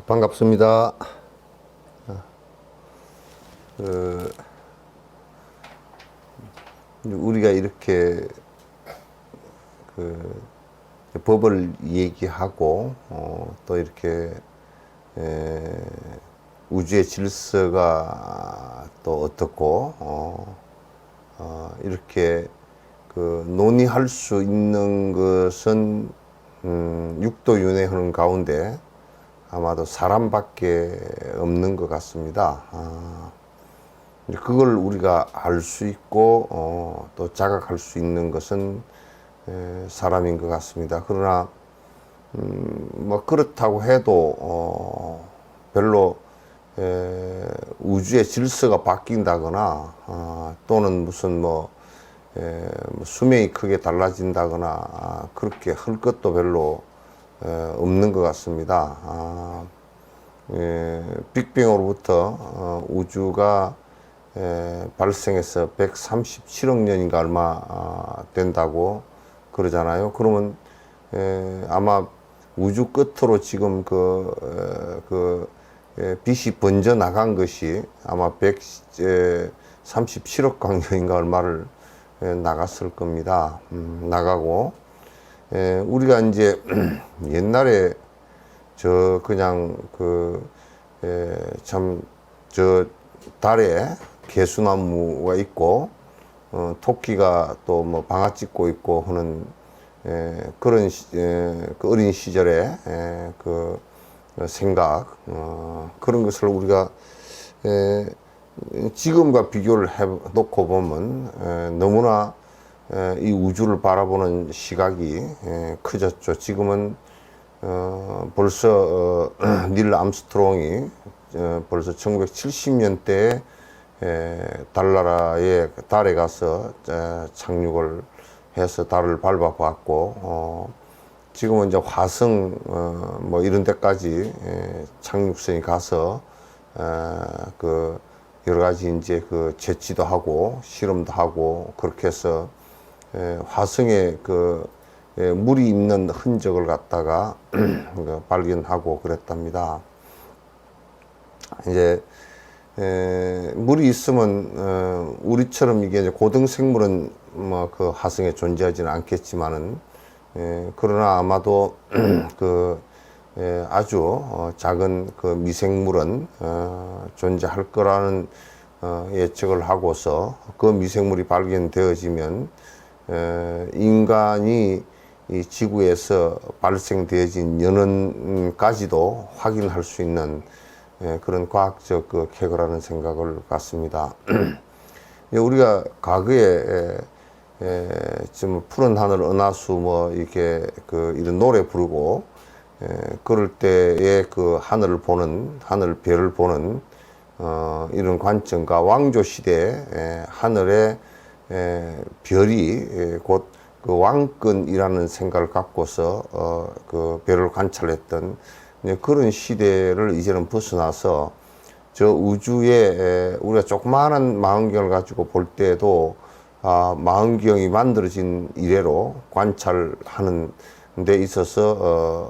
반갑습니다. 우리가 이렇게 법을 얘기하고 또 이렇게 우주의 질서가 또 어떻고 이렇게 논의할 수 있는 것은 육도윤회하는 가운데 아마도 사람밖에 없는 것 같습니다. 그걸 우리가 알 수 있고 또 자각할 수 있는 것은 사람인 것 같습니다. 그러나 뭐 그렇다고 해도 별로 우주의 질서가 바뀐다거나 또는 무슨 수명이 크게 달라진다거나 그렇게 할 것도 별로 없는 것 같습니다. 빅뱅으로부터 우주가 발생해서 137억 년인가 얼마 된다고 그러잖아요. 그러면 아마 우주 끝으로 지금 빛이 번져 나간 것이 아마 137억 광년인가 얼마를 나갔을 겁니다. 나가고 우리가 이제 옛날에 달에 개수나무가 있고 토끼가 또 뭐 방아 찍고 있고 하는 그런 그 어린 시절의 그 생각 그런 것을 우리가 지금과 비교를 해 놓고 보면 너무나 이 우주를 바라보는 시각이 커졌죠. 지금은 벌써 닐 암스트롱이 벌써 1970년대에 달에 가서 착륙을 해서 달을 밟아봤고 지금은 이제 화성 뭐 이런 데까지 착륙선이 가서 여러 가지 이제 채취도 하고 실험도 하고 그렇게 해서 화성에 물이 있는 흔적을 갖다가 발견하고 그랬답니다. 이제 물이 있으면 우리처럼 이게 이제 고등생물은 뭐 화성에 존재하지는 않겠지만은 그러나 아마도 아주 작은 미생물은 존재할 거라는 예측을 하고서 그 미생물이 발견되어지면 인간이 이 지구에서 발생되어진 연원까지도 확인할 수 있는 그런 과학적 쾌거라는 생각을 갖습니다. 우리가 과거에 좀 푸른 하늘 은하수 뭐 이렇게 이런 노래 부르고 그럴 때의 하늘을 보는 별을 보는 이런 관점과 왕조 시대에 하늘의 별이 곧 왕권이라는 생각을 갖고서 별을 관찰했던 그런 시대를 이제는 벗어나서 저 우주에 우리가 조그마한 망원경을 가지고 볼 때도 망원경이 만들어진 이래로 관찰하는 데 있어서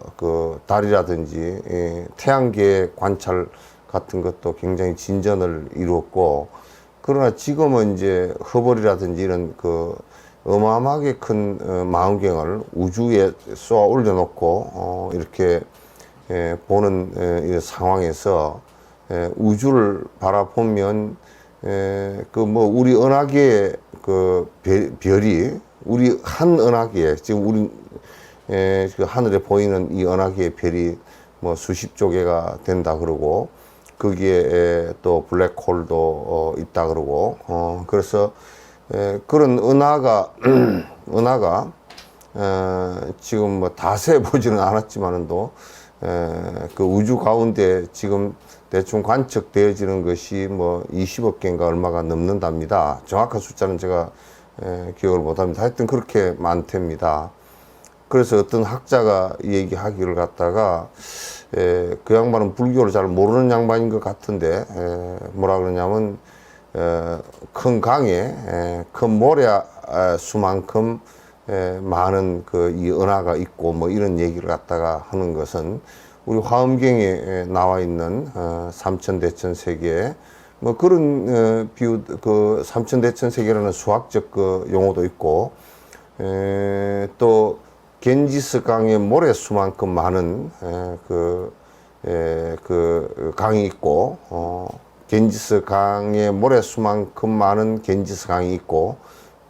달이라든지 태양계 관찰 같은 것도 굉장히 진전을 이루었고, 그러나 지금은 이제 허벌이라든지 이런 그 어마어마하게 큰 망원경을 우주에 쏘아 올려놓고 이렇게 보는 이 상황에서 우주를 바라보면 그 뭐 우리 은하계의 그 별이 우리 한 은하계 지금 우리 그 하늘에 보이는 이 은하계의 별이 뭐 수십 조개가 된다 그러고, 거기에 또 블랙홀도 있다 그러고, 그래서 그런 은하가 은하가 지금 뭐 다 세 보지는 않았지만도 그 우주 가운데 지금 대충 관측되어지는 것이 뭐 20억 개인가 얼마가 넘는답니다. 정확한 숫자는 제가 기억을 못합니다. 하여튼 그렇게 많답니다. 그래서 어떤 학자가 얘기하기를 갖다가 그 양반은 불교를 잘 모르는 양반인 것 같은데 뭐라 그러냐면 큰 강에 큰 모래 수만큼 많은 그 이 은하가 있고 뭐 이런 얘기를 갖다가 하는 것은 우리 화엄경에 나와 있는 삼천대천세계 뭐 그런 비유, 그 삼천대천세계라는 수학적 그 용어도 있고, 또 겐지스 강의 모래수만큼 많은 그 강이 있고, 겐지스 강의 모래수만큼 많은 겐지스 강이 있고,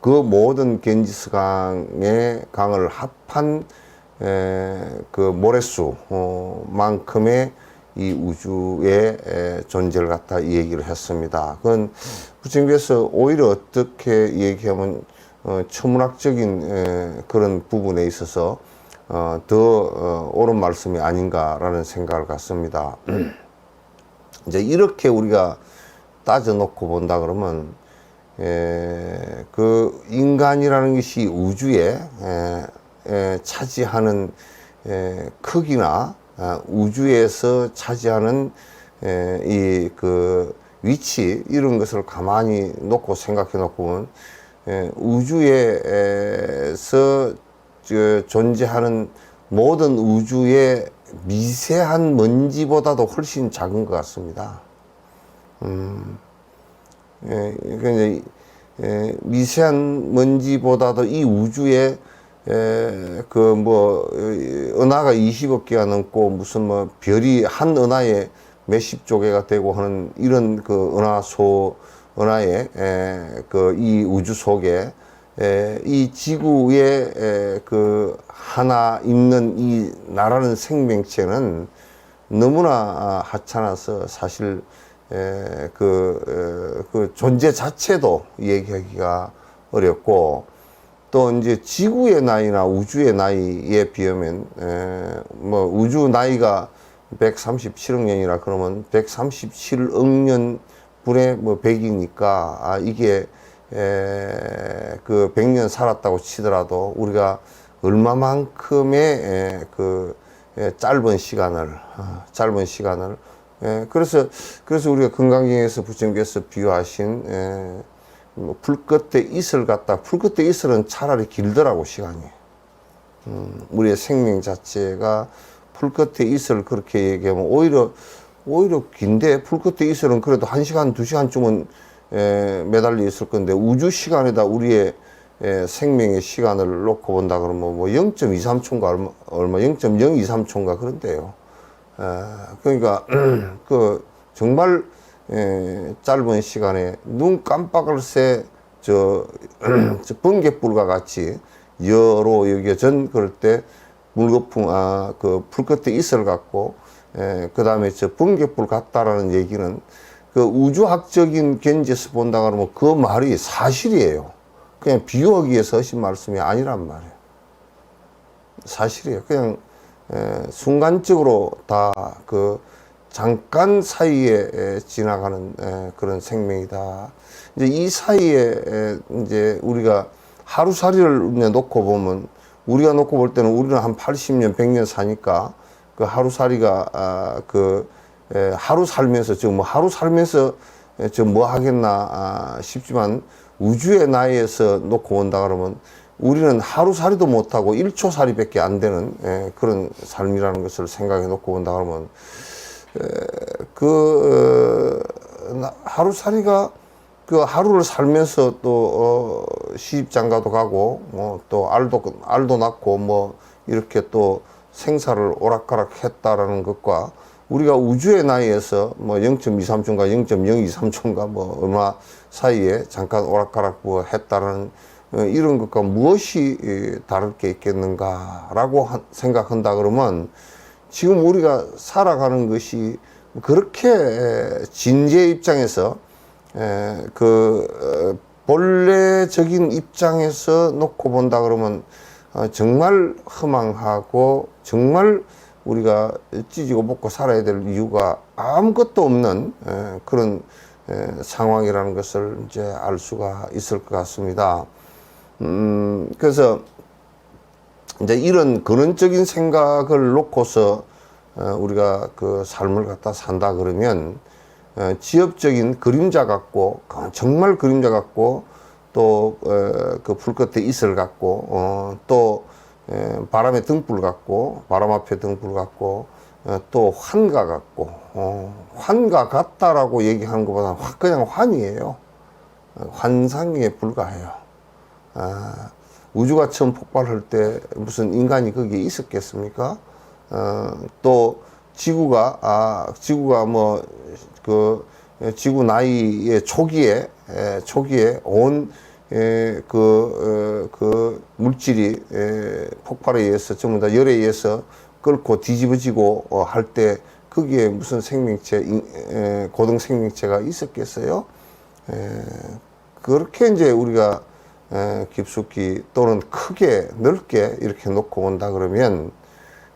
그 모든 겐지스 강의 강을 합한 그 모래수 만큼의 이 우주의 존재를 갖다 이 얘기를 했습니다. 그건 부처님께서 오히려 어떻게 얘기하면 천문학적인 그런 부분에 있어서 더 옳은 말씀이 아닌가라는 생각을 갖습니다. 이제 이렇게 우리가 따져놓고 본다 그러면 그 인간이라는 것이 우주에 차지하는 크기나 우주에서 차지하는 이 그 위치 이런 것을 가만히 놓고 생각해 놓고 보면 우주에서 존재하는 모든 우주의 미세한 먼지보다도 훨씬 작은 것 같습니다. 그러니까 미세한 먼지보다도 이 우주에 그 뭐 은하가 20억 개가 넘고 무슨 뭐 별이 한 은하에 몇십 조개가 되고 하는 이런 그 은하의 그 이 우주 속에 이 지구에 그 하나 있는 이 나라는 생명체는 너무나 하찮아서 사실 그 존재 자체도 얘기하기가 어렵고, 또 이제 지구의 나이나 우주의 나이에 비하면 뭐 우주 나이가 137억 년이라 그러면 137억 년 분의 뭐 100이니까 이게 그 100년 살았다고 치더라도 우리가 얼마만큼의 그 짧은 시간을 그래서 우리가 건강경에서 부처님께서 비유하신 불 끝에 이슬 같다. 불 끝에 이슬은 차라리 길더라고, 시간이. 우리의 생명 자체가 불 끝에 이슬 그렇게 얘기하면 오히려 긴데, 불 끝에 이슬은 그래도 1시간, 2시간쯤은 매달려 있을 건데, 우주 시간에다 우리의 생명의 시간을 놓고 본다 그러면 뭐 0.23초인가 얼마 0.023초인가 그런데요. 그러니까 그 정말 짧은 시간에 눈 깜빡을 새 저 번갯불과 같이 여로 여겨전 그럴 때 물거품 그 불 끝에 이슬 같고, 그 다음에 저 번갯불 같다라는 얘기는 그 우주학적인 견지에서 본다 그러면 그 말이 사실이에요. 그냥 비유하기 위해서 하신 말씀이 아니란 말이에요. 사실이에요. 그냥 순간적으로 다 그 잠깐 사이에 지나가는 그런 생명이다. 이제 이 사이에 이제 우리가 하루살이를 놓고 보면, 우리가 놓고 볼 때는 우리는 한 80년, 100년 사니까 그 하루살이가 하루 살면서 지금 뭐 하루 살면서 저 뭐 하겠나 싶지만, 우주의 나이에서 놓고 본다 그러면 우리는 하루살이도 못하고 1초살이밖에 안 되는 그런 삶이라는 것을 생각해 놓고 본다 그러면 하루살이가 그 하루를 살면서 또 시집장가도 가고 또 알도 낳고 뭐 이렇게 또 생사를 오락가락 했다라는 것과 우리가 우주의 나이에서 뭐 0.23초인가 0.023초인가 뭐 얼마 사이에 잠깐 오락가락 뭐 했다라는 이런 것과 무엇이 다를 게 있겠는가라고 생각한다 그러면 지금 우리가 살아가는 것이 그렇게 진지의 입장에서 본래적인 입장에서 놓고 본다 그러면 정말 허망하고 정말 우리가 찢고 볶고 살아야 될 이유가 아무것도 없는 그런 상황이라는 것을 이제 알 수가 있을 것 같습니다. 그래서 이제 이런 근원적인 생각을 놓고서 우리가 그 삶을 갖다 산다 그러면 지엽적인 그림자 같고 정말 그림자 같고 또 그 불 끝에 이슬 같고 또 바람의 등불 같고 바람 앞에 등불 같고 또 환가 같고 환가 같다라고 얘기하는 것보다는 그냥 환이에요. 환상에 불과해요. 우주가 처음 폭발할 때 무슨 인간이 거기에 있었겠습니까? 또 지구가 뭐 지구 나이의 초기에 온 물질이 폭발에 의해서 전부 다 열에 의해서 끓고 뒤집어지고 할 때 거기에 무슨 생명체, 고등 생명체가 있었겠어요? 그렇게 이제 우리가 깊숙이 또는 크게 넓게 이렇게 놓고 본다 그러면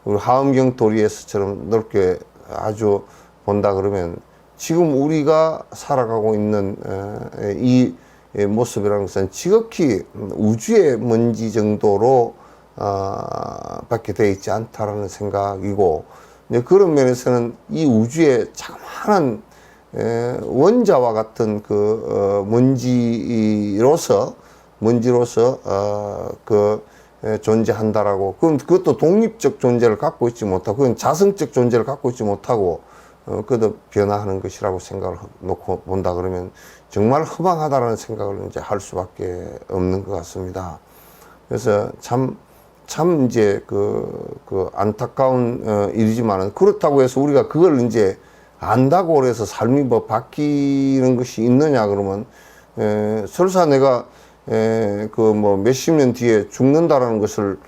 우리 하음경 도리에서처럼 넓게 아주 본다 그러면 지금 우리가 살아가고 있는 이 모습이라는 것은 지극히 우주의 먼지 정도로 밖에 되어 있지 않다라는 생각이고, 그런 면에서는 이 우주의 자그마한 원자와 같은 그 먼지로서 존재한다라고. 그것도 독립적 존재를 갖고 있지 못하고, 그건 자성적 존재를 갖고 있지 못하고, 그것도 변화하는 것이라고 생각을 놓고 본다 그러면 정말 허망하다라는 생각을 이제 할 수밖에 없는 것 같습니다. 그래서 참 이제 그 안타까운 일이지만은, 그렇다고 해서 우리가 그걸 이제 안다고 해서 삶이 뭐 바뀌는 것이 있느냐 그러면, 설사 내가 그 뭐 몇십 년 뒤에 죽는다라는 것을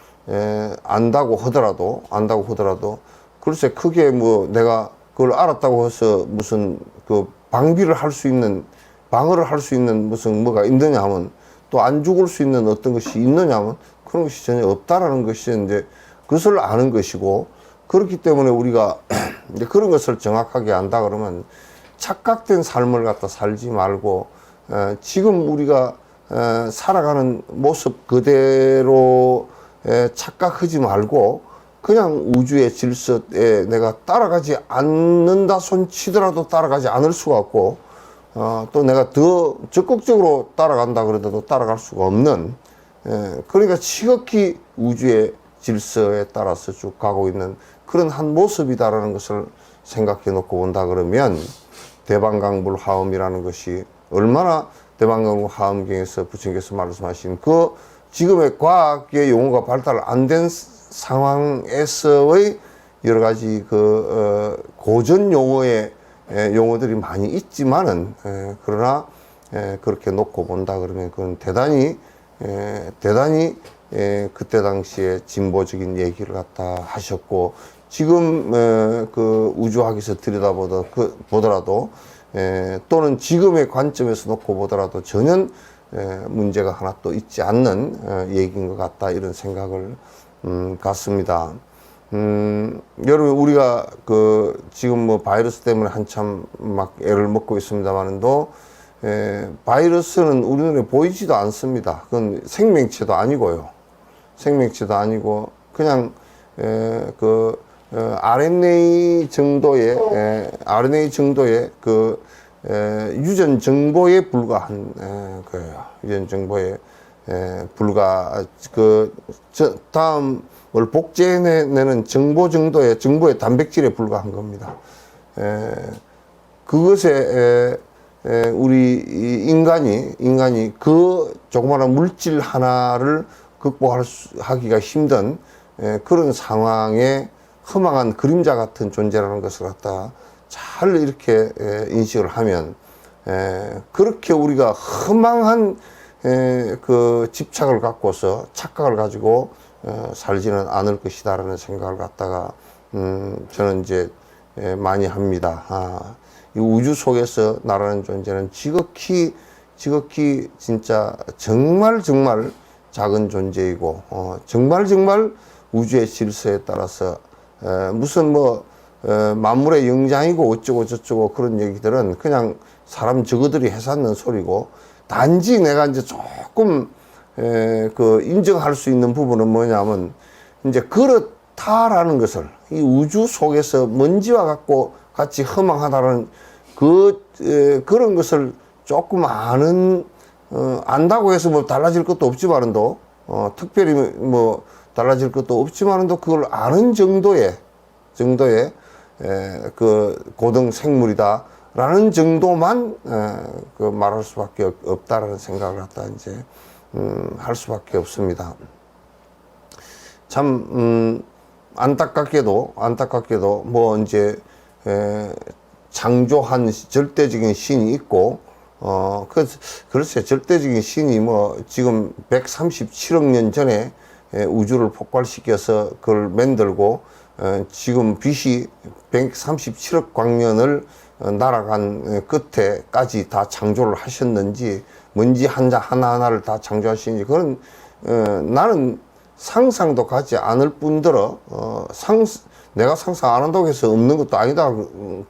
안다고 하더라도 글쎄 크게 뭐 내가 그걸 알았다고 해서 무슨 그 방어를 할 수 있는 무슨 뭐가 있느냐 하면, 또 안 죽을 수 있는 어떤 것이 있느냐 하면 그런 것이 전혀 없다라는 것이 이제 그것을 아는 것이고, 그렇기 때문에 우리가 이제 그런 것을 정확하게 안다 그러면 착각된 삶을 갖다 살지 말고 지금 우리가 살아가는 모습 그대로 착각하지 말고 그냥 우주의 질서에 내가 따라가지 않는다 손치더라도 따라가지 않을 수가 없고, 또 내가 더 적극적으로 따라간다 그러더라도 따라갈 수가 없는, 그러니까 지극히 우주의 질서에 따라서 쭉 가고 있는 그런 한 모습이다라는 것을 생각해 놓고 본다 그러면, 대방강불 화엄이라는 것이 얼마나 대방강불 화엄경에서 부처님께서 말씀하신 그 지금의 과학의 용어가 발달 안 된 상황에서의 여러 가지 고전 용어들이 많이 있지만은, 그러나 그렇게 놓고 본다 그러면 그건 대단히 그때 당시에 진보적인 얘기를 갖다 하셨고, 지금 그 우주학에서 들여다보더라도 또는 지금의 관점에서 놓고 보더라도 전혀 문제가 하나 또 있지 않는 얘기인 것 같다, 이런 생각을 같습니다. 여러분, 우리가 지금 뭐 바이러스 때문에 한참 막 애를 먹고 있습니다만도, 바이러스는 우리 눈에 보이지도 않습니다. 그건 생명체도 아니고요. 생명체도 아니고 그냥 RNA 정도의 유전 정보에 불과한 거예요. 유전 정보에 다음을 복제해내는 정보의 단백질에 불과한 겁니다. 그것에 우리 인간이 그 조그마한 물질 하나를 극복하기가 힘든 그런 상황에 허망한 그림자 같은 존재라는 것을 갖다 잘 이렇게 인식을 하면 그렇게 우리가 허망한 그 집착을 갖고서 착각을 가지고 살지는 않을 것이다라는 생각을 갖다가 저는 이제 많이 합니다. 이 우주 속에서 나라는 존재는 지극히 진짜 정말 작은 존재이고 정말 우주의 질서에 따라서 무슨 뭐 만물의 영장이고 어쩌고 저쩌고 그런 얘기들은 그냥 사람 저거들이 해삼는 소리고, 단지 내가 이제 조금 그 인정할 수 있는 부분은 뭐냐면 이제 그렇다라는 것을, 이 우주 속에서 먼지와 같이 허망하다는 그런 것을 조금 안다고 해서 뭐 달라질 것도 없지만도 특별히 뭐 달라질 것도 없지만도 그걸 아는 정도의 그 고등 생물이다라는 정도만 그 말할 수밖에 없다라는 생각을 갖다 이제 할 수밖에 없습니다. 참 안타깝게도 뭐 이제 창조한 절대적인 신이 있고 글쎄 절대적인 신이 뭐 지금 137억 년 전에 우주를 폭발시켜서 그걸 만들고 지금 빛이 137억 광년을 날아간 끝에까지 다 창조를 하셨는지, 먼지 하나하나를 다 창조하시는지, 그건 나는 상상도 가지 않을 뿐더러 내가 상상 안 한다고 해서 없는 것도 아니다,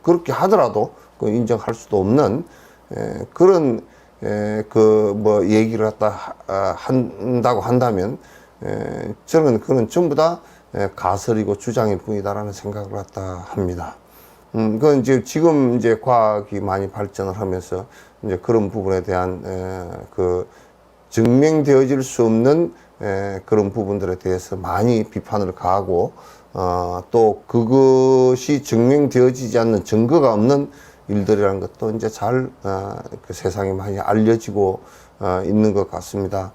그렇게 하더라도 인정할 수도 없는 그런 그 뭐 얘기를 갖다 한다고 한다면 저는 그건 전부 다 가설이고 주장일 뿐이다라는 생각을 갖다 합니다. 그건 이제 지금 이제 과학이 많이 발전을 하면서 이제 그런 부분에 대한 그 증명되어질 수 없는 그런 부분들에 대해서 많이 비판을 가하고 또 그것이 증명되어지지 않는 증거가 없는 일들이라는 것도 이제 잘 그 세상에 많이 알려지고 있는 것 같습니다.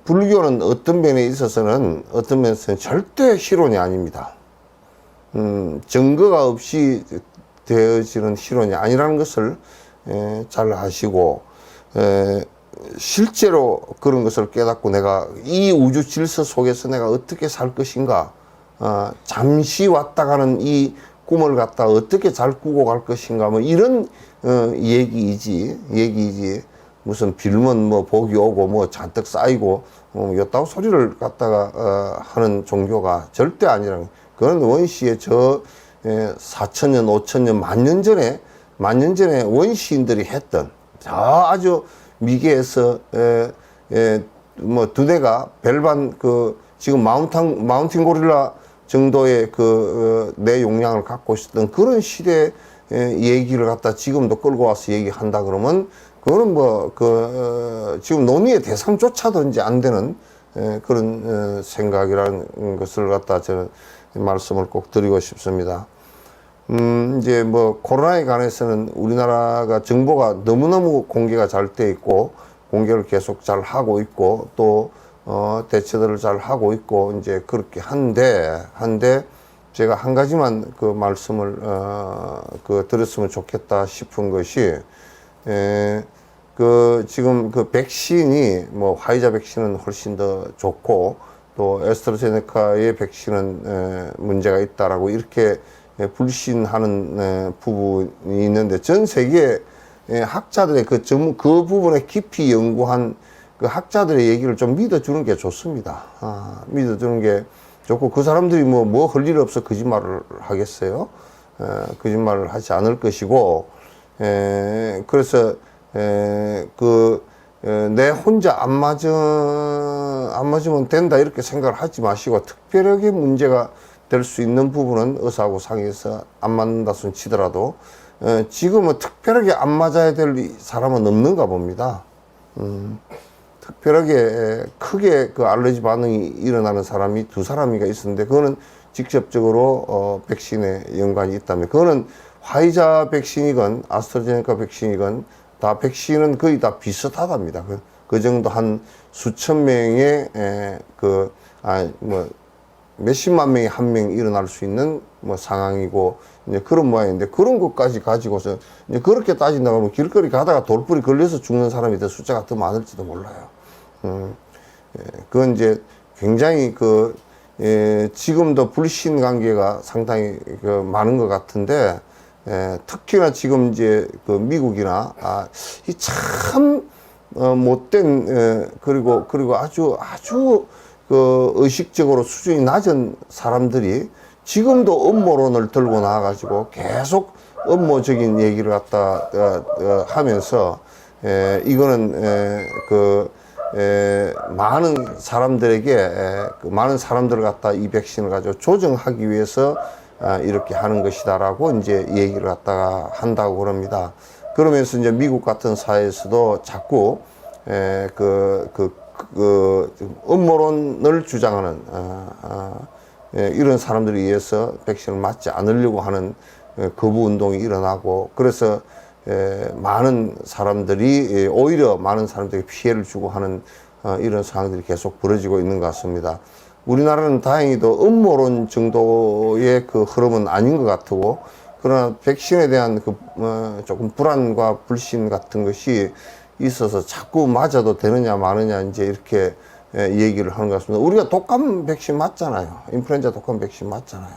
불교는 어떤 면에 있어서는 절대 실론이 아닙니다. 증거가 없이 되어지는 실론이 아니라는 것을 잘 아시고, 실제로 그런 것을 깨닫고 내가 이 우주 질서 속에서 내가 어떻게 살 것인가, 잠시 왔다 가는 이 꿈을 갖다 어떻게 잘 꾸고 갈 것인가, 뭐 이런 얘기이지 무슨 빌면 뭐 복이 오고 뭐 잔뜩 쌓이고 요따구 소리를 갖다가 하는 종교가 절대 아니라는, 그건 원시의 4천년 5천년 만 년 전에 원시인들이 했던 아주 미개에서 뭐 두뇌가 별반 그 지금 마운틴 고릴라 정도의 내 용량을 갖고 있었던 그런 시대의 얘기를 갖다 지금도 끌고 와서 얘기한다 그러면 그거는 뭐 지금 논의의 대상조차도 이제 안 되는 그런 생각이라는 것을 갖다 저는 말씀을 꼭 드리고 싶습니다. 이제 뭐 코로나에 관해서는 우리나라가 정보가 너무너무 공개가 잘 돼 있고 공개를 계속 잘 하고 있고 또 대처들을 잘 하고 있고 이제 그렇게 한데 제가 한 가지만 그 말씀을 드렸으면 좋겠다 싶은 것이 지금 그 백신이 뭐 화이자 백신은 훨씬 더 좋고 또 에스트라제네카의 백신은 문제가 있다라고 이렇게 불신하는 부분이 있는데, 전 세계 학자들의 그 부분에 깊이 연구한 그 학자들의 얘기를 좀 믿어주는 게 좋습니다. 믿어주는 게 좋고, 그 사람들이 뭐 할 일 없어 거짓말을 하겠어요? 거짓말을 하지 않을 것이고, 그래서 내 혼자 안 맞으면 된다 이렇게 생각을 하지 마시고, 특별하게 문제가 될 수 있는 부분은 의사하고 상의해서 안 맞는다 손 치더라도 지금은 특별하게 안 맞아야 될 사람은 없는가 봅니다. 특별하게 크게 그 알레르기 반응이 일어나는 사람이 2사람이가 있었는데, 그거는 직접적으로 백신에 연관이 있다면 그거는 화이자 백신이건 아스트라제네카 백신이건 다 백신은 거의 다 비슷하답니다. 그 정도 한 수천 명의 몇십만 명에 한 명 일어날 수 있는 상황이고 이제 그런 모양인데, 그런 것까지 가지고서 이제 그렇게 따진다고 하면 길거리 가다가 돌불이 걸려서 죽는 사람이 더 숫자가 더 많을지도 몰라요. 그건 이제 굉장히 지금도 불신 관계가 상당히 많은 것 같은데, 특히나 지금 이제 미국이나 이 참 못된 그리고 아주 의식적으로 수준이 낮은 사람들이 지금도 음모론을 들고 나와가지고 계속 음모적인 얘기를 갖다 하면서 이거는 많은 사람들에게 많은 사람들을 갖다 이 백신을 가지고 조정하기 위해서 이렇게 하는 것이다라고 이제 얘기를 갖다가 한다고 그럽니다. 그러면서 이제 미국 같은 사회에서도 자꾸 음모론을 주장하는 이런 사람들에 의해서 백신을 맞지 않으려고 하는 거부 운동이 일어나고, 그래서 많은 사람들이 오히려 많은 사람들에게 피해를 주고 하는 이런 상황들이 계속 벌어지고 있는 것 같습니다. 우리나라는 다행히도 음모론 정도의 흐름은 아닌 것 같고, 그러나 백신에 대한 조금 불안과 불신 같은 것이 있어서 자꾸 맞아도 되느냐 마느냐 이제 이렇게 얘기를 하는 것 같습니다. 우리가 독감 백신 맞잖아요. 인플루엔자 독감 백신 맞잖아요.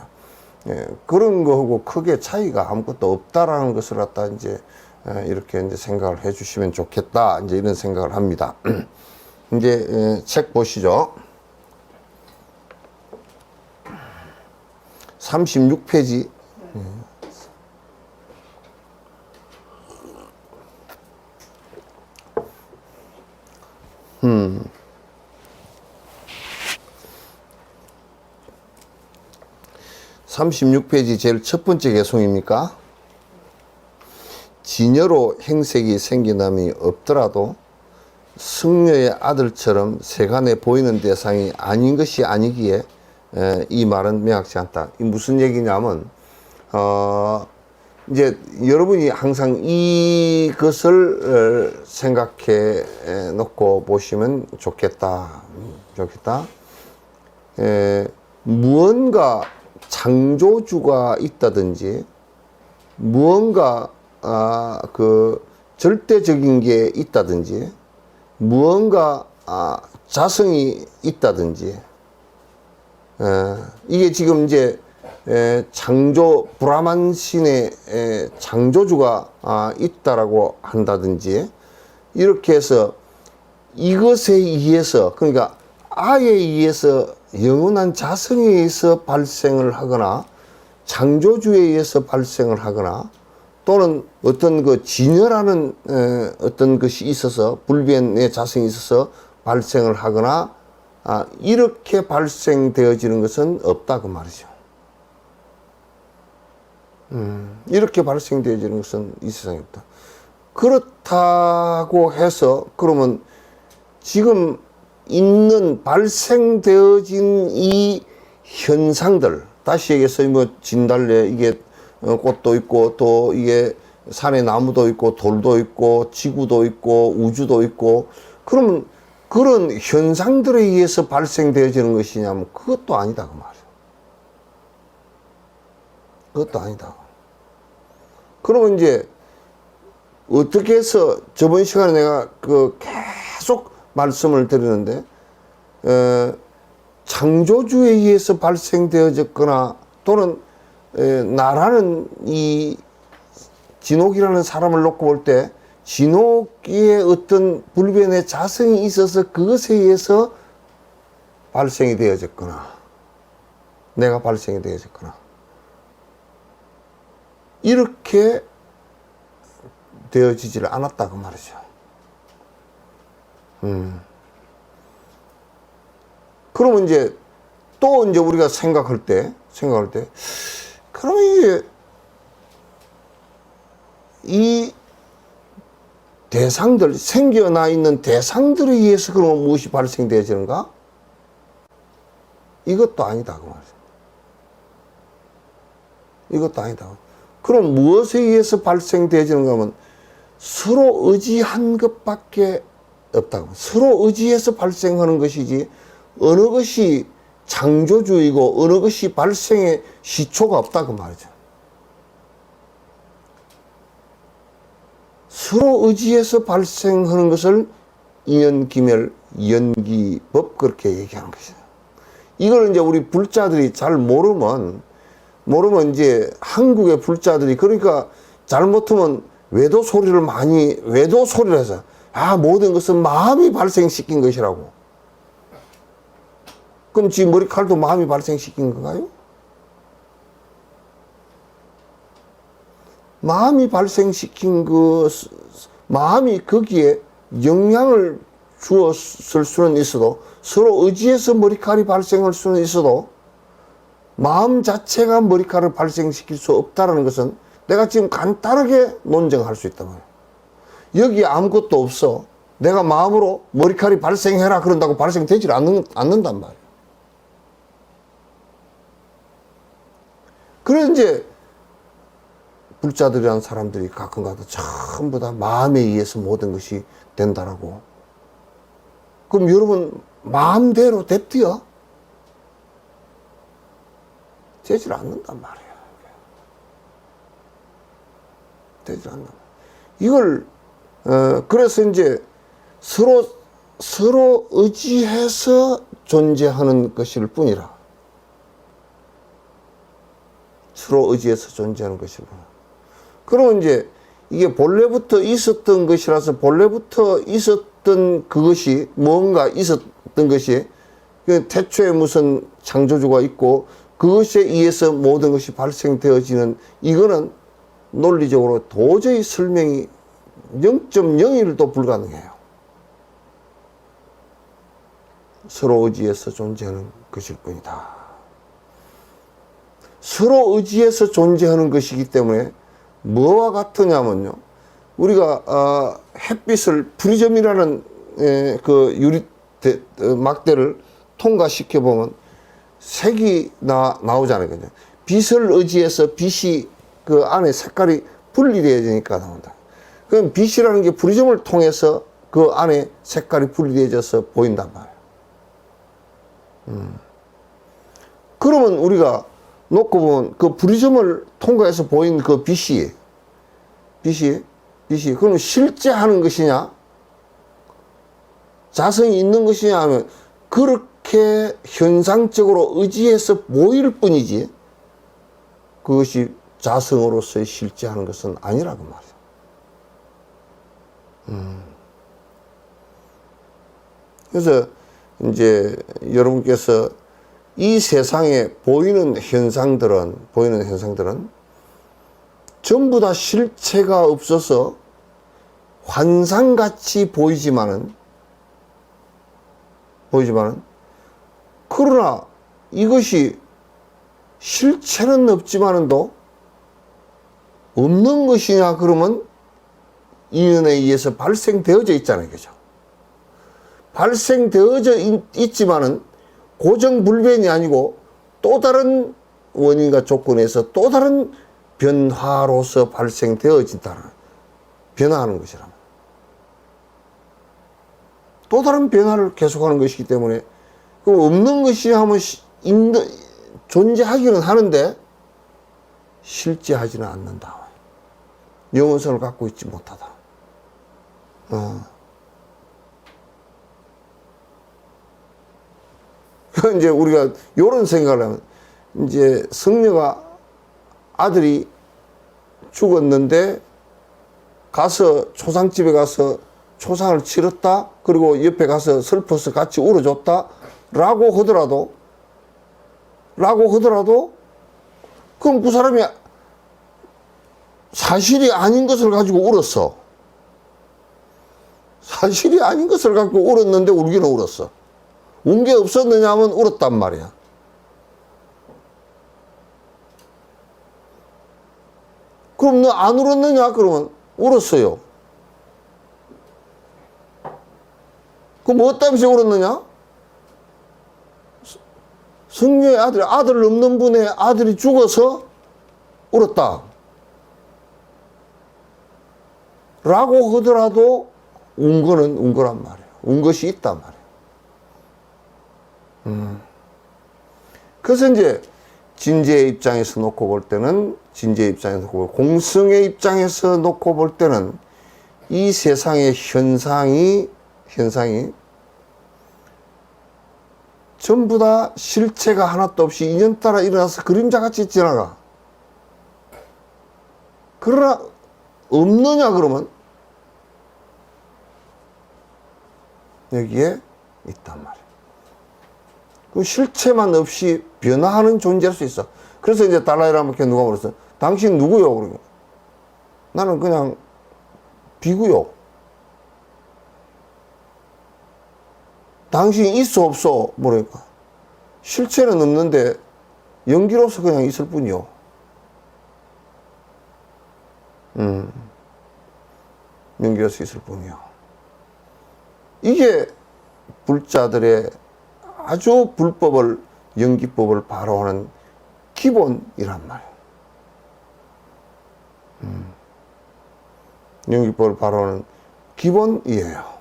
그런 거하고 크게 차이가 아무것도 없다라는 것을 갖다 이제 이렇게 이제 생각을 해 주시면 좋겠다. 이제 이런 생각을 합니다. 이제 책 보시죠. 36페이지. 36페이지 제일 첫 번째 개송입니까? 진여로 행색이 생긴 남이 없더라도 승려의 아들처럼 세간에 보이는 대상이 아닌 것이 아니기에 이 말은 명확치 않다. 이 무슨 얘기냐면 이제 여러분이 항상 이것을 생각해 놓고 보시면 좋겠다. 무언가 창조주가 있다든지 무언가 절대적인 게 있다든지 무언가 자성이 있다든지 이게 지금 이제 브라만 신의 창조주가 있다라고 한다든지, 이렇게 해서 이것에 의해서, 그러니까 아에 의해서 영원한 자성에 의해서 발생을 하거나 창조주에 의해서 발생을 하거나 또는 어떤 진여라는 어떤 것이 있어서 불변의 자성이 있어서 발생을 하거나 이렇게 발생되어지는 것은 없다 그 말이죠. 이렇게 발생되어지는 것은 이 세상에 없다. 그렇다고 해서 그러면 지금 있는 발생되어진 이 현상들, 다시 얘기해서 진달래 이게 꽃도 있고 또 이게 산에 나무도 있고 돌도 있고 지구도 있고 우주도 있고, 그러면 그런 현상들에 의해서 발생되어지는 것이냐면 그것도 아니다 그 말이에요. 그것도 아니다. 그러면 이제 어떻게 해서 저번 시간에 내가 계속 말씀을 드리는데 창조주에 의해서 발생되어졌거나 또는 나라는 이 진옥이라는 사람을 놓고 볼 때 진옥의 어떤 불변의 자성이 있어서 그것에 의해서 발생이 되어졌거나 내가 발생이 되어졌거나 이렇게 되어지지를 않았다 그 말이죠. 그러면 이제 또 이제 우리가 생각할 때 그러면 이게 이 대상들, 생겨나 있는 대상들에 의해서 그러면 무엇이 발생되어지는가? 이것도 아니다 그 말이죠. 이것도 아니다. 그럼 무엇에 의해서 발생되어지는가 하면 서로 의지한 것밖에 없다고. 서로 의지해서 발생하는 것이지 어느 것이 창조주이고 어느 것이 발생의 시초가 없다고 말이죠. 서로 의지해서 발생하는 것을 인연기멸, 연기법 그렇게 얘기하는 것이죠. 이걸 이제 우리 불자들이 잘 모르면 이제 한국의 불자들이 그러니까 잘못하면 외도 소리를 해서 모든 것은 마음이 발생시킨 것이라고. 그럼 지 머리칼도 마음이 발생시킨 건가요? 마음이 발생시킨 마음이 거기에 영향을 주었을 수는 있어도 서로 의지해서 머리칼이 발생할 수는 있어도 마음 자체가 머리칼을 발생시킬 수 없다는 것은 내가 지금 간단하게 논증할 수 있단 말이야. 여기 아무것도 없어. 내가 마음으로 머리칼이 발생해라 그런다고 발생되질 않는단 말이야. 그래서 이제 불자들이라는 사람들이 가끔가다 전부 다 마음에 의해서 모든 것이 된다라고. 그럼 여러분 마음대로 됐디요? 되질 않는단 말이에요. 되질 않는다. 이걸 그래서 이제 서로 의지해서 존재하는 것일 뿐이라. 서로 의지해서 존재하는 것일 뿐이라. 그러면 이제 이게 본래부터 있었던 것이라서 본래부터 있었던 그것이 뭔가 있었던 것이 태초에 무슨 창조주가 있고 그것에 의해서 모든 것이 발생되어지는 이거는 논리적으로 도저히 설명이 0.01도 불가능해요. 서로 의지해서 존재하는 것일 뿐이다. 서로 의지해서 존재하는 것이기 때문에 뭐와 같으냐면요. 우리가 햇빛을 프리즘이라는 그 유리 막대를 통과시켜 보면 색이 나오잖아요. 그죠? 빛을 의지해서 빛이 그 안에 색깔이 분리되어지니까 나온다. 그럼 빛이라는 게 프리즘을 통해서 그 안에 색깔이 분리되어져서 보인단 말이에요. 그러면 우리가 놓고 보면 그 프리즘을 통과해서 보인 그 빛이 그럼 실제 하는 것이냐? 자성이 있는 것이냐 하면 그렇게 현상적으로 의지해서 보일 뿐이지 그것이 자성으로서의 실제 하는 것은 아니라고 말이야. 그래서 이제 여러분께서 이 세상에 보이는 현상들은 전부 다 실체가 없어서 환상같이 보이지만은 그러나 이것이 실체는 없지만은도 없는 것이냐 그러면 인연에 의해서 발생되어져 있잖아요. 그죠? 발생되어져 있지만은 고정불변이 아니고 또 다른 원인과 조건에서 또 다른 변화로서 발생되어진다는 변화하는 것이라. 또 다른 변화를 계속하는 것이기 때문에 그 없는 것이 하면 존재하기는 하는데 실제하지는 않는다. 영원성을 갖고 있지 못하다. 이제 우리가 이런 생각을 하면 이제 성녀가 아들이 죽었는데 가서 초상집에 가서 초상을 치렀다. 그리고 옆에 가서 슬퍼서 같이 울어줬다. 라고 하더라도 그럼 그 사람이 사실이 아닌 것을 가지고 울었어. 사실이 아닌 것을 갖고 울었는데 울기는 울었어. 운 게 없었느냐 하면 울었단 말이야. 그럼 너 안 울었느냐? 그러면 울었어요. 그럼 뭐 때문에 울었느냐? 성녀의 아들 없는 분의 아들이 죽어서 울었다. 라고 하더라도 운 거는 운 거란 말이에요. 운 것이 있단 말이에요. 그래서 이제 진재의 입장에서 놓고 볼 때는, 진재의 입장에서 놓고, 공성의 입장에서 놓고 볼 때는 이 세상의 현상이 전부 다 실체가 하나도 없이 인연따라 일어나서 그림자같이 지나가. 그러나 없느냐 그러면 여기에 있단 말이에요. 그 실체만 없이 변화하는 존재일 수 있어. 그래서 이제 달라이라마께 누가 물었어? 당신 누구요? 그러고 나는 그냥 비구요. 당신 있어 없어? 뭐랄까? 실체는 없는데 연기로서 그냥 있을 뿐이요. 연기로서 있을 뿐이요. 이게 불자들의 아주 불법을, 연기법을 바로 하는 기본이란 말이에요. 연기법을 바로 하는 기본이에요.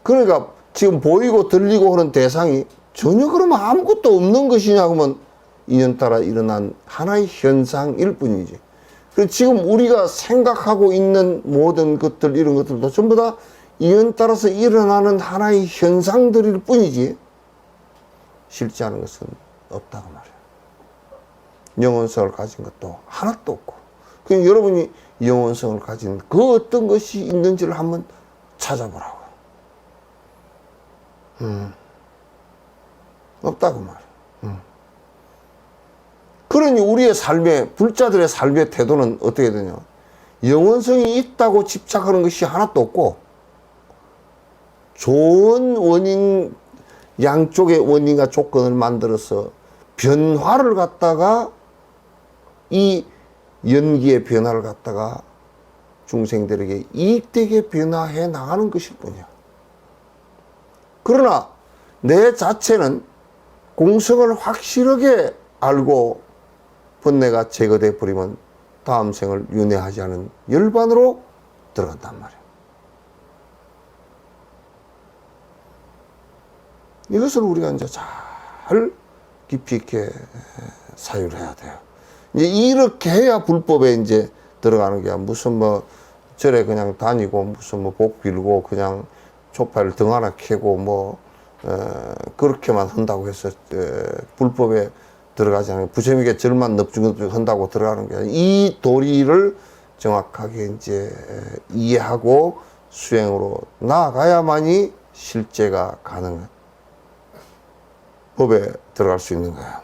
그러니까 지금 보이고 들리고 하는 대상이 전혀 그러면 아무것도 없는 것이냐 그러면 인연 따라 일어난 하나의 현상일 뿐이지. 그리고 지금 우리가 생각하고 있는 모든 것들, 이런 것들도 전부 다 인연 따라서 일어나는 하나의 현상들일 뿐이지 실제하는 것은 없다고 말이에요. 영혼성을 가진 것도 하나도 없고. 그럼 여러분이 영혼성을 가진 그 어떤 것이 있는지를 한번 찾아보라고. 없다고 말이에요. 그러니 우리의 삶의, 불자들의 삶의 태도는 어떻게 되냐? 영혼성이 있다고 집착하는 것이 하나도 없고, 좋은 원인, 양쪽의 원인과 조건을 만들어서 변화를 갖다가, 이 연기의 변화를 갖다가 중생들에게 이익되게 변화해 나가는 것일 뿐이야. 그러나 내 자체는 공성을 확실하게 알고 번뇌가 제거돼 버리면 다음 생을 윤회하지 않은 열반으로 들어간단 말이야. 이것을 우리가 이제 잘 깊이 있게 사유를 해야 돼요. 이제 이렇게 해야 불법에 이제 들어가는 게, 무슨 뭐 절에 그냥 다니고 무슨 뭐 복 빌고 그냥 족발을 등 하나 캐고 뭐 그렇게만 한다고 해서 불법에 들어가지 않아요. 부처님께 절만 넙죽넙죽 한다고 들어가는 게 아니라 이 도리를 정확하게 이제 이해하고 수행으로 나아가야만이 실제가 가능한 법에 들어갈 수 있는 거야.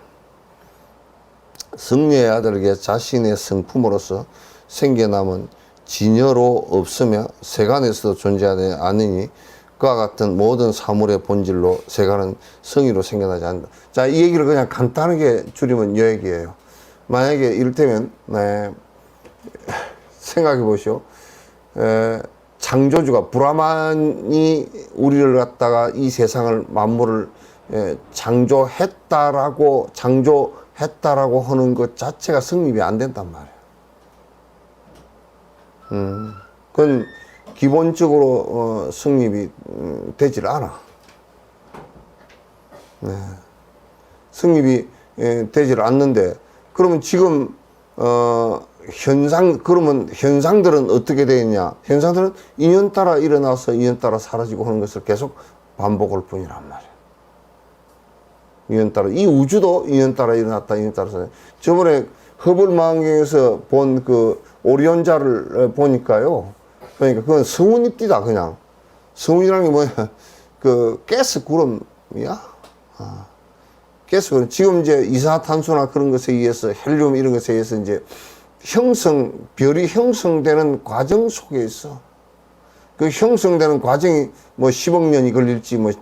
성녀의 아들에게 자신의 성품으로서 생겨남은 진여로 없으며 세간에서도 존재하지 않으니 그와 같은 모든 사물의 본질로 세간은 성의로 생겨나지 않는다. 자, 이 얘기를 그냥 간단하게 줄이면 이 얘기예요. 만약에 이를테면 생각해 보시오. 창조주가 브라만이 우리를 갖다가 이 세상을 만물을 창조했다라고 하는 것 자체가 성립이 안 된단 말이에요. 그건 기본적으로 성립이 되질 않아. 네. 성립이 되질 않는데, 그러면 지금 그러면 현상들은 어떻게 되겠냐? 현상들은 인연 따라 일어나서 인연 따라 사라지고 하는 것을 계속 반복할 뿐이란 말이에요. 인연 따라, 이 우주도 인연 따라 일어났다, 인연 따라 사라졌다. 저번에 허블 망원경에서 본 그 오리온자를 보니까요. 그러니까 그건 성운입디다, 그냥. 성운이라는 게 뭐냐? 그 가스 구름이야. 가스 구름. 지금 이제 이산화탄소나 그런 것에 의해서, 헬륨 이런 것에 의해서 이제 별이 형성되는 과정 속에 있어. 그 형성되는 과정이 뭐 10억 년이 걸릴지 뭐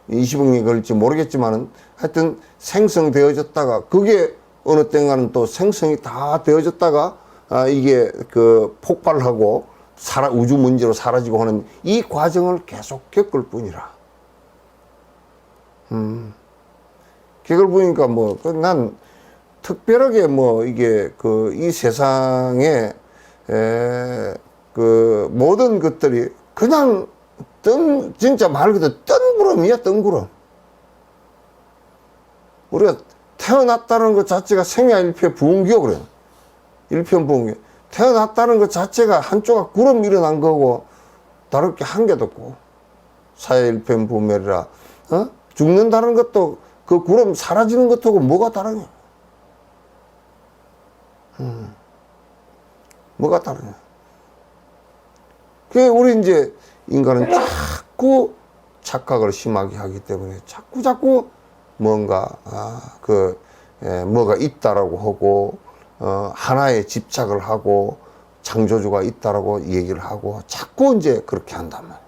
20억 년이 걸릴지 모르겠지만은 하여튼 생성되어졌다가, 그게 어느 땐가는 또 생성이 다 되어졌다가 이게 그 폭발하고 우주 문제로 사라지고 하는 이 과정을 계속 겪을 뿐이라. 그걸 보니까 뭐 난 특별하게 뭐 이게 이 세상에 그 모든 것들이 그냥 진짜 말 그대로 뜬구름이야, 뜬구름. 우리가 태어났다는 것 자체가 생야일패 부흥기요, 그래요. 일편부흥기. 태어났다는 것 자체가 한쪽가 구름 일어난 거고, 다를 게 한 개도 없고. 사야일편부멸이라. 죽는다는 것도 그 구름 사라지는 것하고 뭐가 다르냐? 뭐가 다르냐? 그게 우리 이제 인간은 자꾸 착각을 심하게 하기 때문에 자꾸 뭔가, 뭐가 있다라고 하고, 하나에 집착을 하고, 창조주가 있다라고 얘기를 하고, 자꾸 이제 그렇게 한단 말이에요.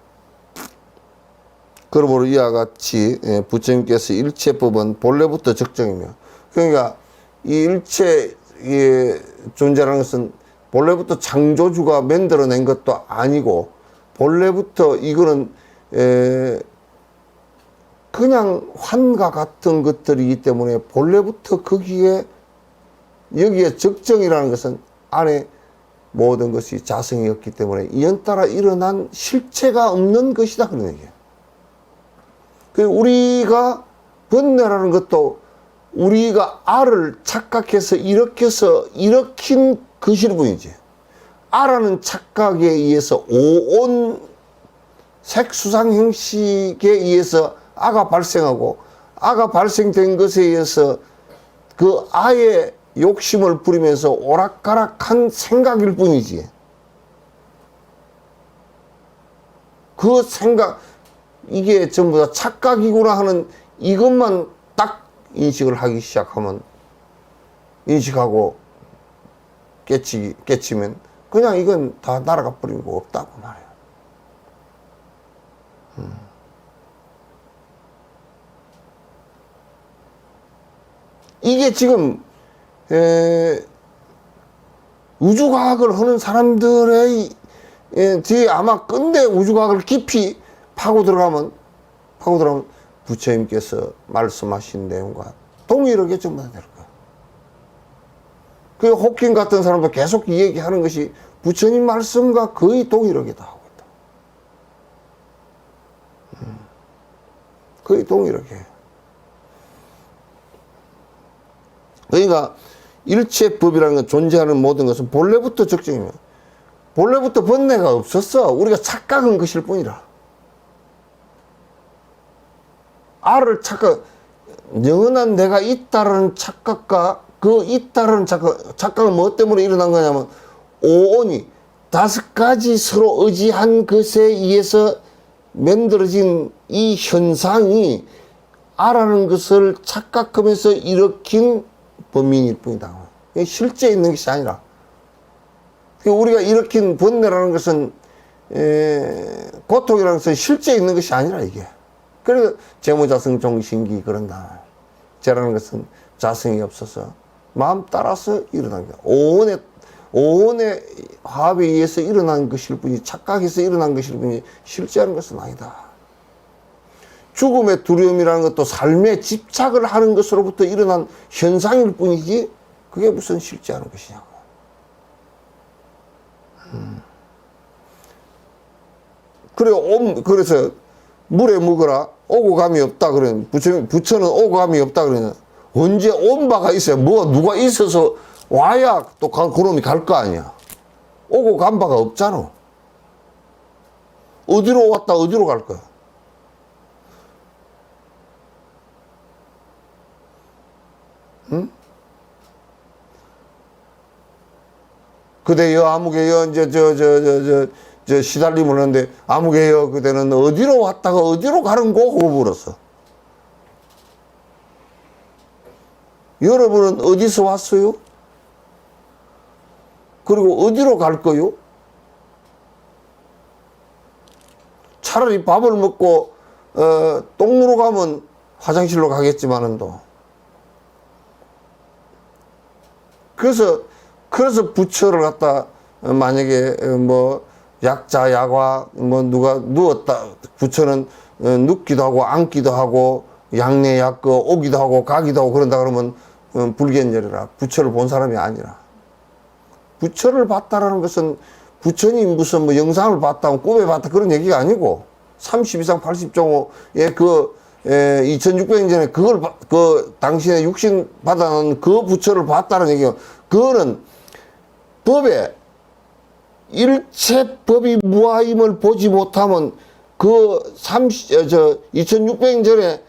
그러므로 이와 같이, 부처님께서 일체법은 본래부터 적정이며, 그러니까 이 일체의 존재라는 것은 본래부터 창조주가 만들어낸 것도 아니고, 본래부터 이거는, 그냥 환과 같은 것들이기 때문에 본래부터 여기에 적정이라는 것은 안에 모든 것이 자성이었기 때문에 연따라 일어난 실체가 없는 것이다, 그런 얘기예요. 우리가 번뇌라는 것도 우리가 알을 착각해서 일으킨 것일 뿐이지. 알하는 착각에 의해서 오온 색수상 형식에 의해서 아가 발생하고, 아가 발생된 것에 의해서 그 아의 욕심을 부리면서 오락가락한 생각일 뿐이지. 그 생각, 이게 전부 다 착각이구나 하는 이것만 딱 인식을 하기 시작하면, 인식하고 깨치면 그냥 이건 다 날아가 버린 거 없다고 말해요. 이게 지금 우주과학을 하는 사람들의 뒤에 아마 끝내 우주과학을 깊이 파고 들어가면 부처님께서 말씀하신 내용과 동일하게 전부 다 될 거예요. 그 호킹 같은 사람도 계속 이 얘기하는 것이 부처님 말씀과 거의 동일하게 다 하고 있다. 거의 동일하게. 그러니까 일체법이라는 건, 존재하는 모든 것은 본래부터 적정이며, 본래부터 번뇌가 없었어. 우리가 착각한 것일 뿐이라. 알을 영원한 내가 있다라는 착각과 그 있다라는 착각은 뭐 때문에 일어난 거냐면, 오온이 5가지 서로 의지한 것에 의해서 만들어진 이 현상이 알아는 것을 착각하면서 일으킨 범인일 뿐이다. 실제 있는 것이 아니라. 우리가 일으킨 번뇌라는 것은, 고통이라는 것은 실제 있는 것이 아니라, 이게. 그래서 재무자성 종신기 그런다. 죄라는 것은 자성이 없어서 마음 따라서 일어난 거야. 오온의 화합에 의해서 일어난 것일 뿐이지, 착각해서 일어난 것일 뿐이지 실제하는 것은 아니다. 죽음의 두려움이라는 것도 삶에 집착을 하는 것으로부터 일어난 현상일 뿐이지 그게 무슨 실제하는 것이냐고. 그래서 물에 묵어라. 오고 감이 없다 그러는, 부처는 오고 감이 없다 그러는, 언제 온 바가 있어야, 누가 있어서 와야 또 그놈이 갈 거 아니야. 오고 간 바가 없잖아. 어디로 왔다 어디로 갈 거야. 응? 그대 여 아무개 여 이제 시달림을 하는데, 아무개 여 그대는 어디로 왔다가 어디로 가는 거 하고 물었어. 여러분은 어디서 왔어요? 그리고 어디로 갈 거요? 차라리 밥을 먹고 똥 누러 가면 화장실로 가겠지만은 또. 그래서 부처를 갖다 만약에 약자 약화 누가 누웠다, 부처는 눕기도 하고 앉기도 하고 양내 약거 오기도 하고 가기도 하고 그런다 그러면 불견절이라, 부처를 본 사람이 아니라. 부처를 봤다라는 것은 부처님 무슨 뭐 영상을 봤다, 꿈에 봤다 그런 얘기가 아니고 30 이상 80종의 그 2600년 전에 그걸 그 당신의 육신 받아놓은 그 부처를 봤다는 얘기가 그거는 법에 일체 법이 무아임을 보지 못하면 그 2600년 전에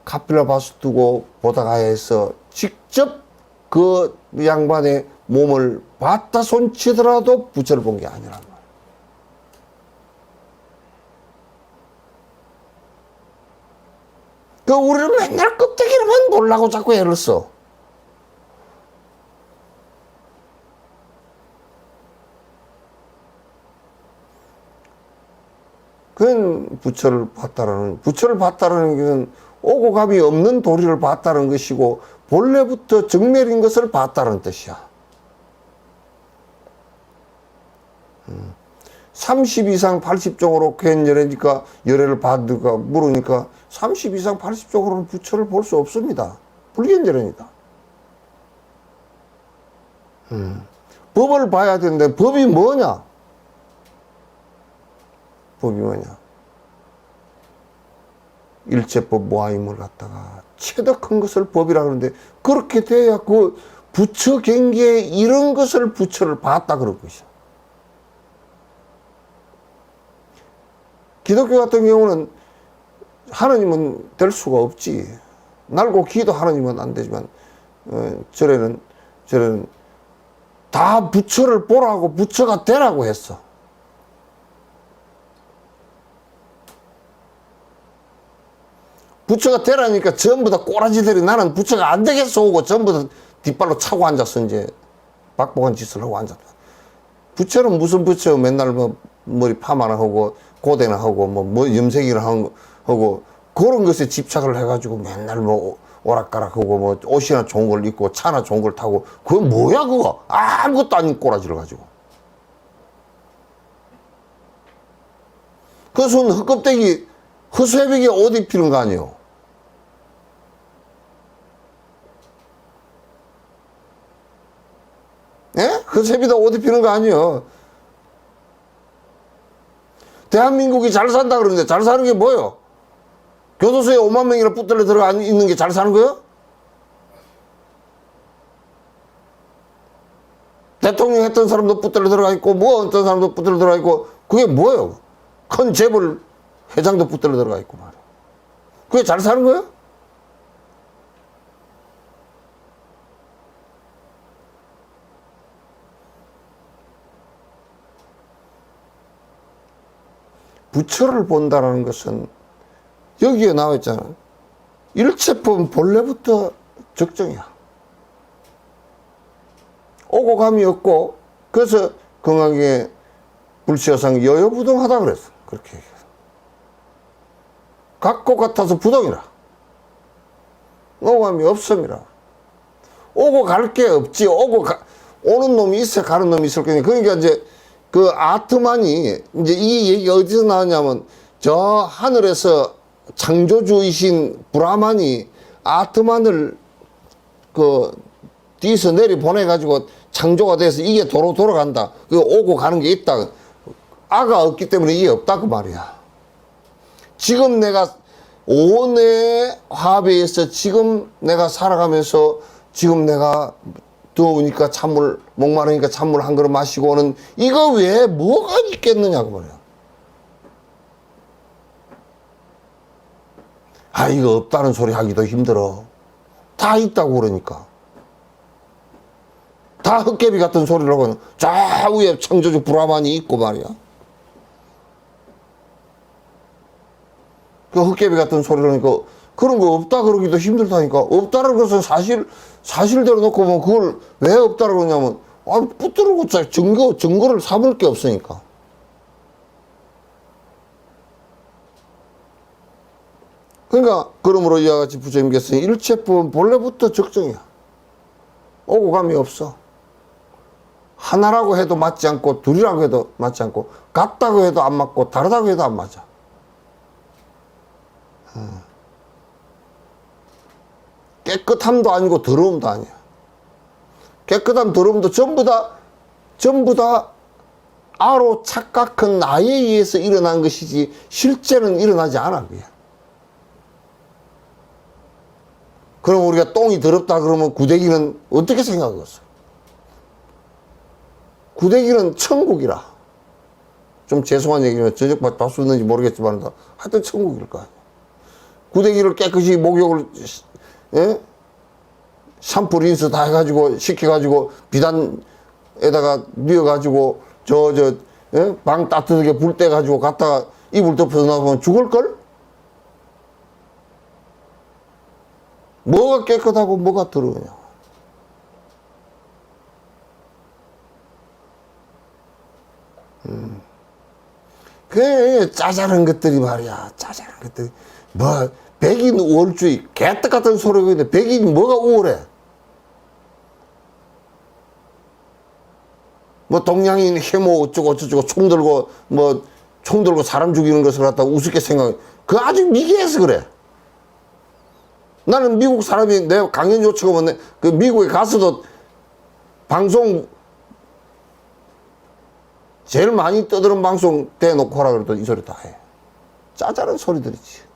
카필라 바수 두고 보다가 해서 직접 그 양반의 몸을 봤다 손치더라도 부처를 본 게 아니란 말이야. 그 우리는 맨날 껍데기로만 보려고 자꾸 애를 써. 그건 부처를 봤다라는 것은 오고 감이 없는 도리를 봤다는 것이고 본래부터 정멸인 것을 봤다는 뜻이야. 30 이상 80종으로 괜열애니까 열애를 받으니까 물으니까 30 이상 80종으로는 부처를 볼 수 없습니다. 불견열애니다. 법을 봐야 되는데 법이 뭐냐? 법이 뭐냐? 일체법 무아임을 갖다가 최대 큰 것을 법이라 그러는데 그렇게 돼야 그 부처 경계에 이런 것을 부처를 봤다 그런 것이야. 기독교 같은 경우는 하나님은 될 수가 없지. 날고 기도 하나님은 안 되지만 절에는 다 부처를 보라고 부처가 되라고 했어. 부처가 되라니까 전부 다 꼬라지들이 나는 부처가 안 되겠어 오고 전부 다 뒷발로 차고 앉았어. 이제 박복한 짓을 하고 앉았다. 부처는 무슨 부처 맨날 뭐 머리 파마나 하고 고대나 하고 뭐 염색이나 하고 그런 것에 집착을 해가지고 맨날 뭐 오락가락하고 뭐 옷이나 좋은 걸 입고 차나 좋은 걸 타고 그거 뭐야 그거 아무것도 아닌 꼬라지를 가지고 그 손 헛껍데기 허수아비게 옷 입히는 거 아니에요. 예? 허수아비다 옷 입히는 거 아니에요. 대한민국이 잘 산다 그러는데 잘 사는 게 뭐예요? 교도소에 5만 명이나 붙들려 들어가 있는 게 잘 사는 거예요? 대통령 했던 사람도 붙들려 들어가 있고 뭐 어떤 사람도 붙들려 들어가 있고 그게 뭐예요? 큰 재벌 회장도 붙들려 들어가 있고 말이야. 그게 잘 사는 거예요? 부처를 본다라는 것은 여기에 나와 있잖아. 일체법 본래부터 적정이야. 오고 감이 없고 그래서 건강에 불치여상 여여부동하다 그랬어. 그렇게 얘기해서. 같고 같아서 부동이라. 오고 감이 없음이라. 오고 갈 게 없지. 오는 놈이 있어 가는 놈이 있을 거니까. 그러니까 이제 그 아트만이 이제 이 얘기가 어디서 나왔냐면 저 하늘에서 창조주이신 브라만이 아트만을 그 뒤에서 내리 보내가지고 창조가 돼서 이게 도로 돌아간다. 그 오고 가는 게 있다. 아가 없기 때문에 이게 없다 그 말이야. 지금 내가 온의 화배에서 지금 내가 살아가면서 지금 내가 더우니까 찬물, 목마르니까 찬물 한 그릇 마시고 오는 이거 왜 뭐가 있겠느냐고 말이야. 아, 이거 없다는 소리 하기도 힘들어. 다 있다고 그러니까. 다 헛개비 같은 소리를 하고 저 위에 창조주 브라만이 있고 말이야. 그 헛개비 같은 소리를 하니까 그런 거 없다 그러기도 힘들다니까. 없다는 것은 사실대로 놓고 보면 그걸 왜 없다고 그러냐면 붙들고 증거를 삼을 게 없으니까. 그러니까 그러므로 이와 같이 부처님께서는 일체법은 본래부터 적정이야. 오고 감이 없어. 하나라고 해도 맞지 않고 둘이라고 해도 맞지 않고 같다고 해도 안 맞고 다르다고 해도 안 맞아. 깨끗함도 아니고 더러움도 아니야. 깨끗함 더러움도 전부 다 전부 다 아로 착각한 나에 의해서 일어난 것이지 실제는 일어나지 않아. 그게. 그럼 우리가 똥이 더럽다 그러면 구데기는 어떻게 생각하겠어? 구데기는 천국이라. 좀 죄송한 얘기는 저녁밥 밥 줬는지 모르겠지만 하여튼 천국일 거야. 구데기를 깨끗이 목욕을 샴푸 린스 다 해가지고 시켜가지고 비단에다가 뉘어가지고 방 따뜻하게 불 떼가지고 갔다가 이불 덮어서 나오면 죽을걸? 뭐가 깨끗하고 뭐가 더러우냐. 그 짜잘한 것들이 말이야. 짜잘한 것들이. 뭐 백인 우월주의 개떡 같은 소리가 있는데 백인이 뭐가 우월해? 뭐 동양인 해모 어쩌고 어쩌고 총 들고 사람 죽이는 것을 갖다 우습게 생각해. 그거 아직 미개해서 그래. 나는 미국 사람이 내 강연 요청가 오면 그 미국에 가서도 방송 제일 많이 떠드는 방송 대놓고 하라 그래도 이 소리 다 해. 짜잘한 소리들이지.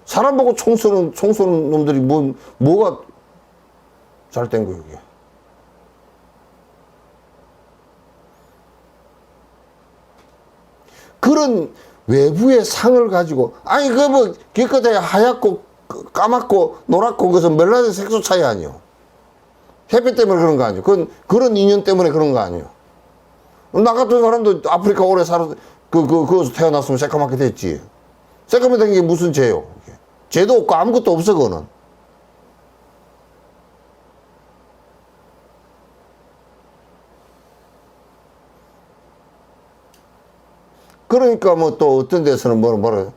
사람 보고 총 쏘는 놈들이 뭐가 잘된 거야, 이게. 그런 외부의 상을 가지고, 아니, 기껏해 하얗고, 까맣고, 노랗고, 그것은 멜라닌 색소 차이 아니요. 햇빛 때문에 그런 거 아니요. 그런 인연 때문에 그런 거 아니요. 나 같은 사람도 아프리카 오래 거기서 태어났으면 새까맣게 됐지. 새까맣게 된 게 무슨 죄요? 죄도 없고 아무것도 없어, 그거는. 그러니까 뭐 또 어떤 데서는 뭐라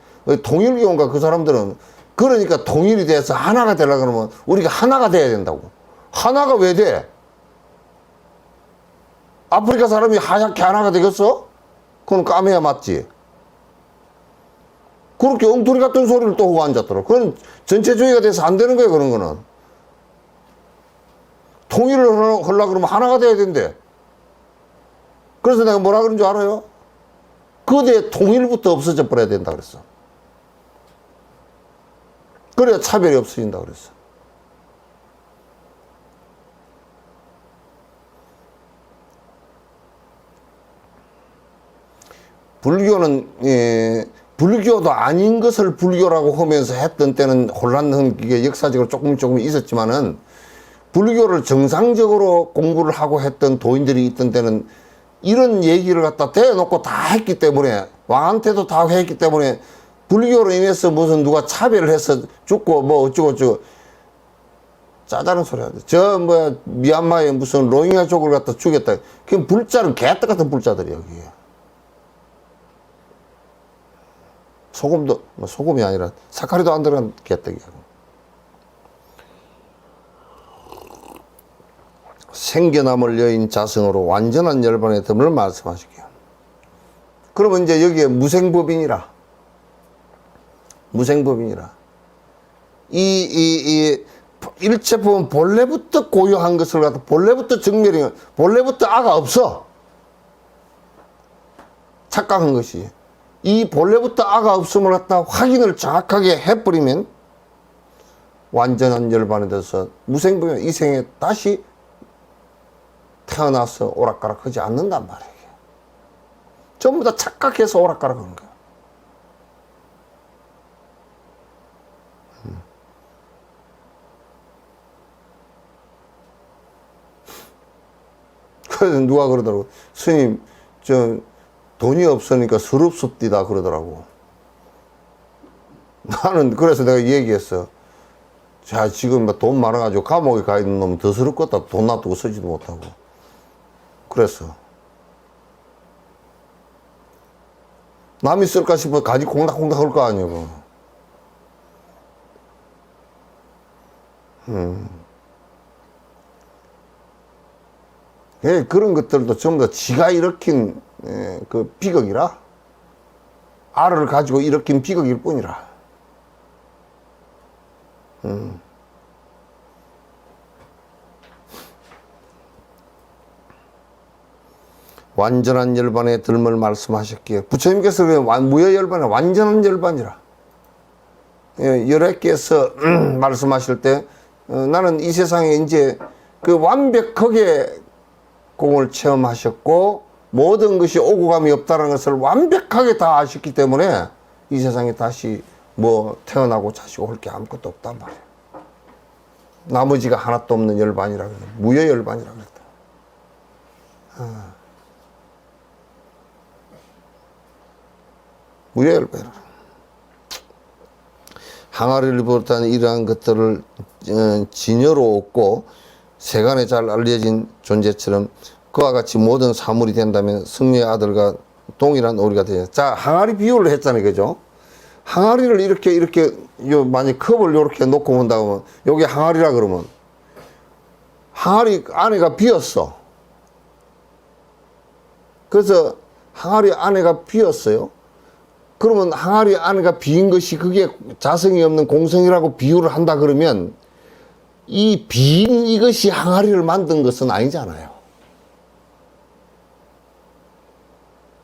통일교인가 그 사람들은 그러니까 통일이 돼서 하나가 되려고 그러면 우리가 하나가 돼야 된다고. 하나가 왜 돼? 아프리카 사람이 하얗게 하나가 되겠어? 그건 까매야 맞지. 그렇게 엉터리 같은 소리를 또 하고 앉았더라. 그건 전체주의가 돼서 안 되는 거예요, 그런 거는. 통일을 하려고 그러면 하나가 돼야 된대. 그래서 내가 뭐라 그런 줄 알아요? 거대 통일부터 없어져 버려야 된다 그랬어. 그래야 차별이 없어진다 그랬어. 불교는 불교도 아닌 것을 불교라고 하면서 했던 때는 혼란한 게 역사적으로 조금 있었지만은 불교를 정상적으로 공부를 하고 했던 도인들이 있던 때는 이런 얘기를 갖다 대놓고 다 했기 때문에 왕한테도 다 했기 때문에 불교로 인해서 무슨 누가 차별을 해서 죽고 뭐 어쩌고 짜다는 소리 하죠. 미얀마에 무슨 로힝야족을 갖다 죽였다. 그냥 불자는 개떡 같은 불자들이야, 그게. 소금이 아니라 사카리도 안 들어간 개떡이야. 생겨남을 여인 자성으로 완전한 열반의 덤을 말씀하실게요. 그러면 이제 여기에 무생법인이라. 일체법은 본래부터 고유한 것을 갖다 본래부터 본래부터 아가 없어. 착각한 것이. 이 본래부터 아가 없음을 갖다 확인을 정확하게 해버리면 완전한 열반에 대해서 무생법인 이 생에 다시 태어나서 오락가락 하지 않는단 말이에요. 전부 다 착각해서 오락가락 하는 거야. 그래서 누가 그러더라고. 스님, 돈이 없으니까 서럽습디다 그러더라고. 나는 그래서 내가 얘기했어. 자, 지금 돈 많아가지고 감옥에 가 있는 놈은 더 서럽겠다. 돈 놔두고 쓰지도 못하고. 그랬어. 남이 쓸까 싶어 가지 콩닥콩닥 할 거 아니에요. 그런 것들도 전부 다 지가 일으킨 그 비극이라. 알을 가지고 일으킨 비극일 뿐이라. 완전한 열반에 들물 말씀하셨기에 부처님께서 무여열반에 완전한 열반이라 열애께서 말씀하실 때 나는 이 세상에 이제 그 완벽하게 공을 체험하셨고 모든 것이 오고 감이 없다는 것을 완벽하게 다 아셨기 때문에 이 세상에 다시 뭐 태어나고 자시고 할 게 아무것도 없단 말이에요. 나머지가 하나도 없는 열반이라 그래. 무여열반이라 그랬다. 무여열반이라. 항아리를 비롯한 이러한 것들을 진여로 얻고 세간에 잘 알려진 존재처럼 그와 같이 모든 사물이 된다면 승리의 아들과 동일한 오리가 되죠. 자, 항아리 비유를 했잖아요. 그죠? 항아리를 이렇게 만약 컵을 이렇게 놓고 본다면 여기 항아리라 그러면 항아리 안에가 비었어. 그래서 항아리 안에가 비었어요. 그러면 항아리 안에가 비인 것이 그게 자성이 없는 공성이라고 비유를 한다 그러면 이 비인 이것이 항아리를 만든 것은 아니잖아요.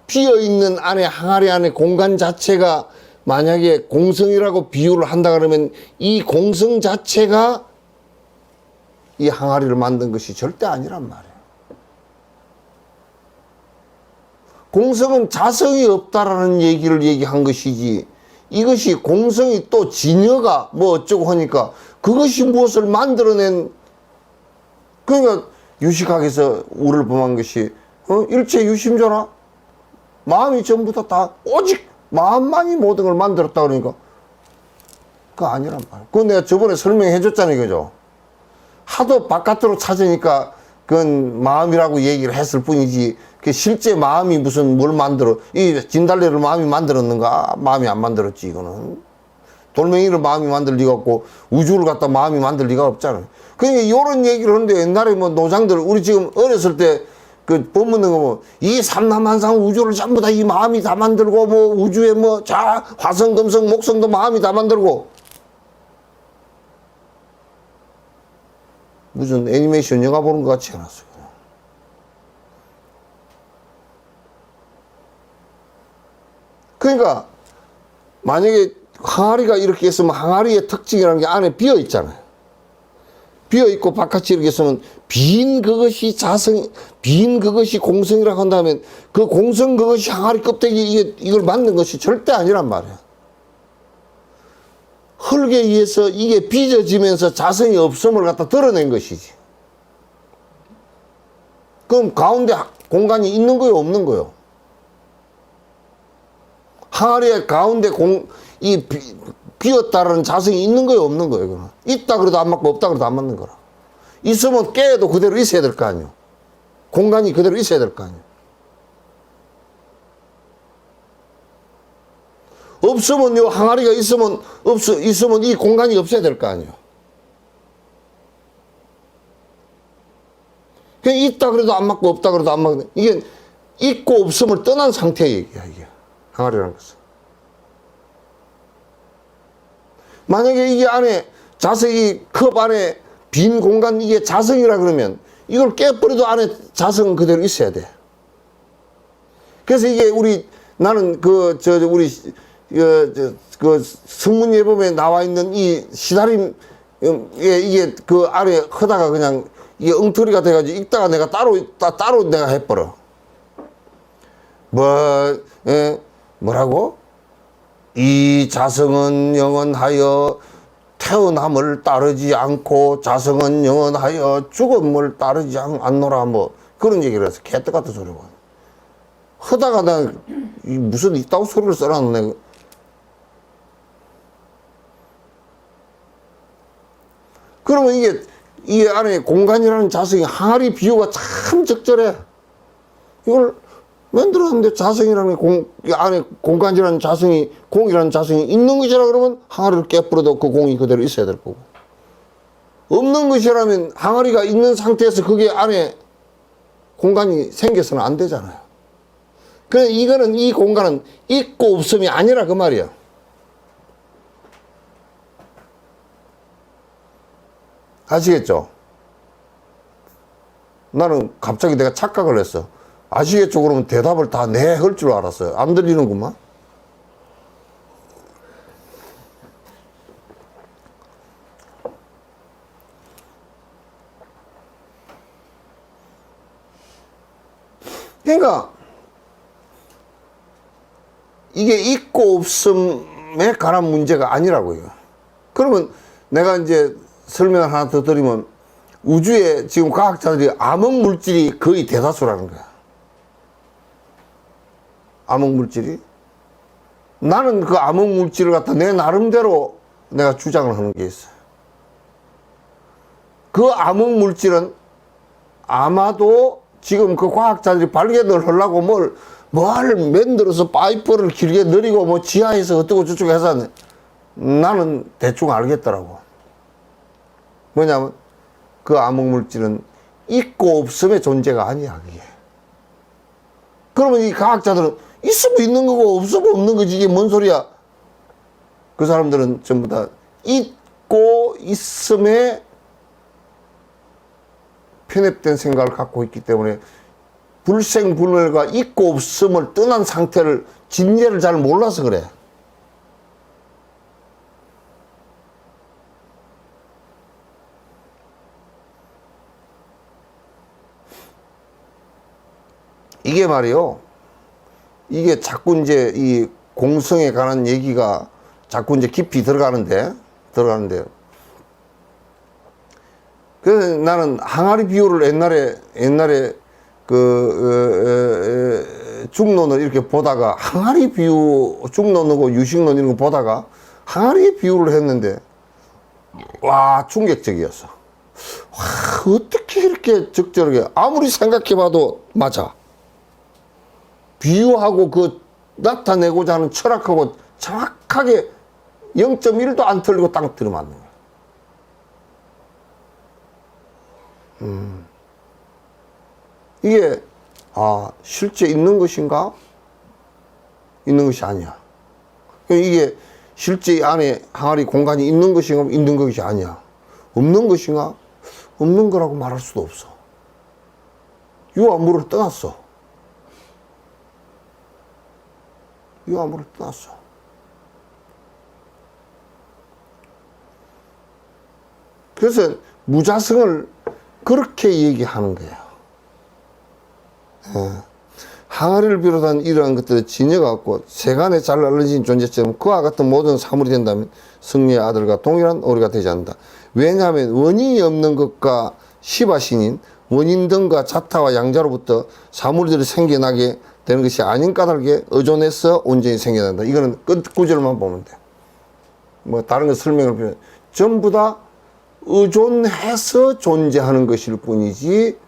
비어있는 안에 항아리 안에 공간 자체가 만약에 공성이라고 비유를 한다 그러면 이 공성 자체가 이 항아리를 만든 것이 절대 아니란 말이에요. 공성은 자성이 없다라는 얘기를 얘기한 것이지 이것이 공성이 또 진여가 뭐 어쩌고 하니까 그것이 무엇을 만들어낸 그러니까 유식학에서 우를 범한 것이 일체 유심조라 마음이 전부 다 오직 마음만이 모든 걸 만들었다 그러니까 그거 아니란 말이야. 그거 내가 저번에 설명해 줬잖아요. 그죠? 하도 바깥으로 찾으니까 그건 마음이라고 얘기를 했을 뿐이지 그 실제 마음이 무슨 뭘 만들어 이 진달래를 마음이 만들었는가? 마음이 안 만들었지 이거는. 돌멩이를 마음이 만들 리가 없고 우주를 갖다 마음이 만들 리가 없잖아요. 그러니까 이런 얘기를 하는데 옛날에 뭐 노장들 우리 지금 어렸을 때 그 본문은 뭐 이 삼남한상 우주를 전부 다 이 마음이 다 만들고 뭐 우주에 뭐 자 화성 금성 목성도 마음이 다 만들고 무슨 애니메이션 영화 보는 것 같지 않았어요. 그러니까 만약에 항아리가 이렇게 있으면 항아리의 특징이라는 게 안에 비어 있잖아요. 비어 있고 바깥이 이렇게 있으면 빈 그것이 빈 그것이 공성이라고 한다면 그 공성 그것이 항아리 껍데기 이걸 만든 것이 절대 아니란 말이야. 흙에 의해서 이게 빚어지면서 자성이 없음을 갖다 드러낸 것이지. 그럼 가운데 공간이 있는 거요, 없는 거요? 항아리의 가운데 비었다라는 자성이 있는 거예요, 없는 거예요? 그건? 있다 그래도 안 맞고 없다 그래도 안 맞는 거라. 있으면 깨도 그대로 있어야 될 거 아니에요. 공간이 그대로 있어야 될 거 아니에요. 없으면요, 항아리가 있으면 이 공간이 없어야 될 거 아니에요. 그냥 있다 그래도 안 맞고 없다 그래도 안 맞고 이게 있고 없음을 떠난 상태의 얘기야, 이게. 항아리라는 것은. 만약에 이게 안에 자성이 컵 안에 빈 공간 이게 자성이라 그러면 이걸 깨버려도 안에 자성은 그대로 있어야 돼. 그래서 이게 나는 우리 성문예법에 나와 있는 이 시다림에 이게 그 안에 허다가 그냥 이게 엉터리가 돼가지고 읽다가 내가 따로 내가 해버려. 뭐라고? 이 자성은 영원하여 태어남을 따르지 않고 자성은 영원하여 죽음을 따르지 않노라 뭐 그런 얘기를 해서 개떡 같은 소리고 하다가 나 무슨 이따구 소리를 써놨네. 그러면 이게 안에 공간이라는 자성이 항아리 비유가 참 적절해. 이걸 만들었는데 자성이라는 안에 공간이라는 자성이 공이라는 자성이 있는 것이라 그러면 항아리를 깨부려도 그 공이 그대로 있어야 될 거고 없는 것이라면 항아리가 있는 상태에서 그게 안에 공간이 생겨서는 안 되잖아요. 그래서 이 공간은 있고 없음이 아니라 그 말이야. 아시겠죠? 나는 갑자기 내가 착각을 했어. 아시겠죠? 그러면 대답을 다 네 할 줄 알았어요. 안 들리는구만. 그러니까 이게 있고 없음에 관한 문제가 아니라고요. 그러면 내가 이제 설명을 하나 더 드리면 우주에 지금 과학자들이 암흑 물질이 거의 대다수라는 거야. 암흑 물질이. 나는 그 암흑 물질을 갖다 내 나름대로 내가 주장을 하는 게 있어요. 그 암흑 물질은 아마도 지금 그 과학자들이 발견을 하려고 뭘 만들어서 파이프를 길게 늘리고 뭐 지하에서 어떻고 저쩌고 해서 나는 대충 알겠더라고. 뭐냐면 그 암흑 물질은 있고 없음의 존재가 아니야, 그게. 그러면 이 과학자들은 있으면 있는 거고 없으면 없는 거지, 이게 뭔 소리야? 그 사람들은 전부 다 있고 있음에 편협된 생각을 갖고 있기 때문에 불생불멸과 있고 없음을 떠난 상태를 진리를 잘 몰라서 그래. 이게 말이요. 이게 자꾸 이제 이 공성에 관한 얘기가 자꾸 이제 깊이 들어가는데. 그래서 나는 항아리 비유를 옛날에 중론을 이렇게 보다가 항아리 비유, 중론하고 유식론 이런 거 보다가 항아리 비유를 했는데 와, 충격적이었어. 와, 어떻게 이렇게 적절하게 아무리 생각해봐도 맞아. 비유하고 그 나타내고자 하는 철학하고 정확하게 0.1도 안 틀리고 딱 들어맞는 거야. 이게 실제 있는 것인가? 있는 것이 아니야. 이게 실제 이 안에 항아리 공간이 있는 것인가? 있는 것이 아니야. 없는 것인가? 없는 거라고 말할 수도 없어. 유아물을 떠났어. 유아물을 떠났어. 그래서 무자성을 그렇게 얘기하는 거예요. 항아리를 비롯한 이러한 것들을 지녀갖고 세간에 잘 알려진 존재처럼 그와 같은 모든 사물이 된다면 승리의 아들과 동일한 오리가 되지 않는다. 왜냐하면 원인이 없는 것과 시바신인 원인 등과 자타와 양자로부터 사물들이 생겨나게 되는 것이 아닌 까닭에 의존해서 온전히 생겨난다. 이거는 끝 구절만 보면 돼. 뭐 다른 거 설명을 필요 전부 다 의존해서 존재하는 것일 뿐이지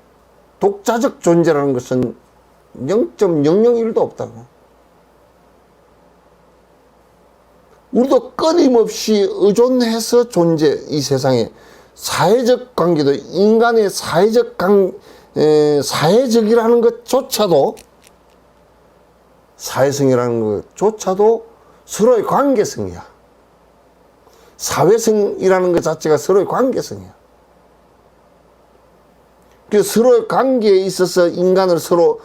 독자적 존재라는 것은 0.001도 없다고. 우리도 끊임없이 의존해서 존재, 이 세상에 사회적 관계도 인간의 사회적이라는 것조차도 사회성이라는 것조차도 서로의 관계성이야. 사회성이라는 것 자체가 서로의 관계성이야. 그 서로의 관계에 있어서 인간을 서로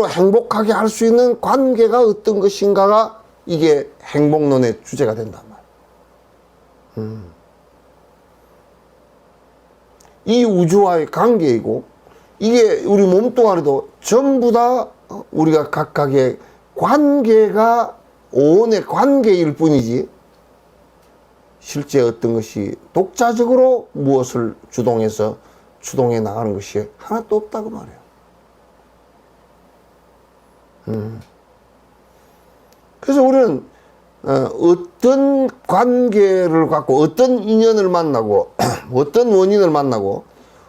행복하게 할 수 있는 관계가 어떤 것인가가 이게 행복론의 주제가 된단 말이야. 이 우주와의 관계이고 이게 우리 몸뚱아리도 전부 다 우리가 각각의 관계가 오온의 관계일 뿐이지 실제 어떤 것이 독자적으로 무엇을 주동해서 추동해 나가는 것이 하나도 없다고 말해요. 그래서 우리는 어떤 관계를 갖고 어떤 인연을 만나고 어떤 원인을 만나고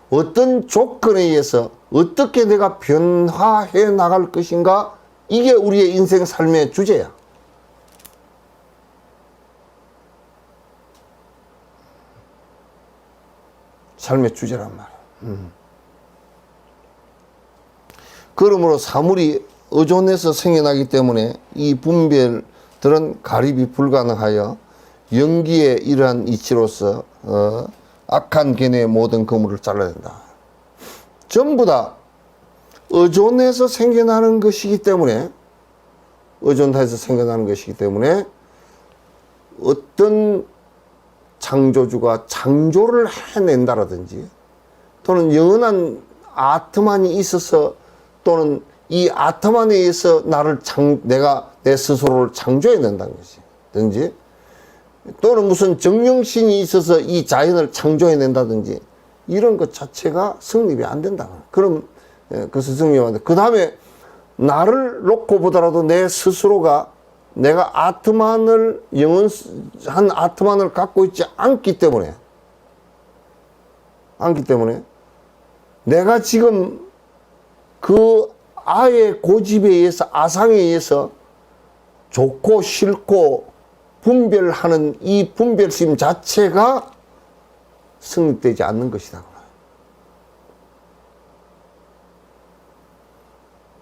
어떤 조건에 의해서 어떻게 내가 변화해 나갈 것인가, 이게 우리의 인생 삶의 주제야. 삶의 주제란 말이야. 그러므로 사물이 의존해서 생겨나기 때문에 이 분별들은 가립이 불가능하여 연기의 이러한 이치로서 악한 견해의 모든 그물을 잘라야 된다. 전부 다 의존해서 생겨나는 것이기 때문에, 의존해서 생겨나는 것이기 때문에 어떤 창조주가 창조를 해낸다라든지, 또는 영원한 아트만이 있어서, 또는 이 아트만에 의해서 내가 내 스스로를 창조해낸다는 것이 든지, 또는 무슨 정령신이 있어서 이 자연을 창조해낸다든지, 이런 것 자체가 성립이 안 된다. 그럼 그것은 성립이 안 돼. 그 다음에 나를 놓고 보더라도 내 스스로가 내가 아트만을, 영원한 아트만을 갖고 있지 않기 때문에 내가 지금 그 아의 고집에 의해서, 아상에 의해서 좋고 싫고 분별하는 이 분별심 자체가 성립되지 않는 것이다.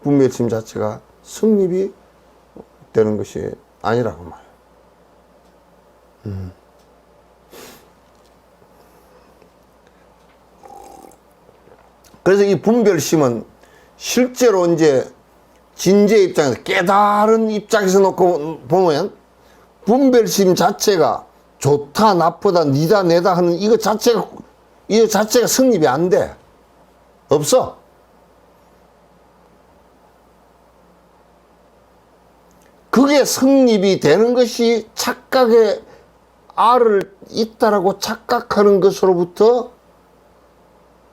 분별심 자체가 성립이 되는 것이 아니라고 말이에요. 그래서 이 분별심은 실제로 이제 진지의 입장에서, 깨달은 입장에서 놓고 보면 분별심 자체가 좋다, 나쁘다, 니다, 내다 하는 이거 자체가 성립이 안 돼. 없어. 그게 성립이 되는 것이 착각에 알을 있다라고 착각하는 것으로부터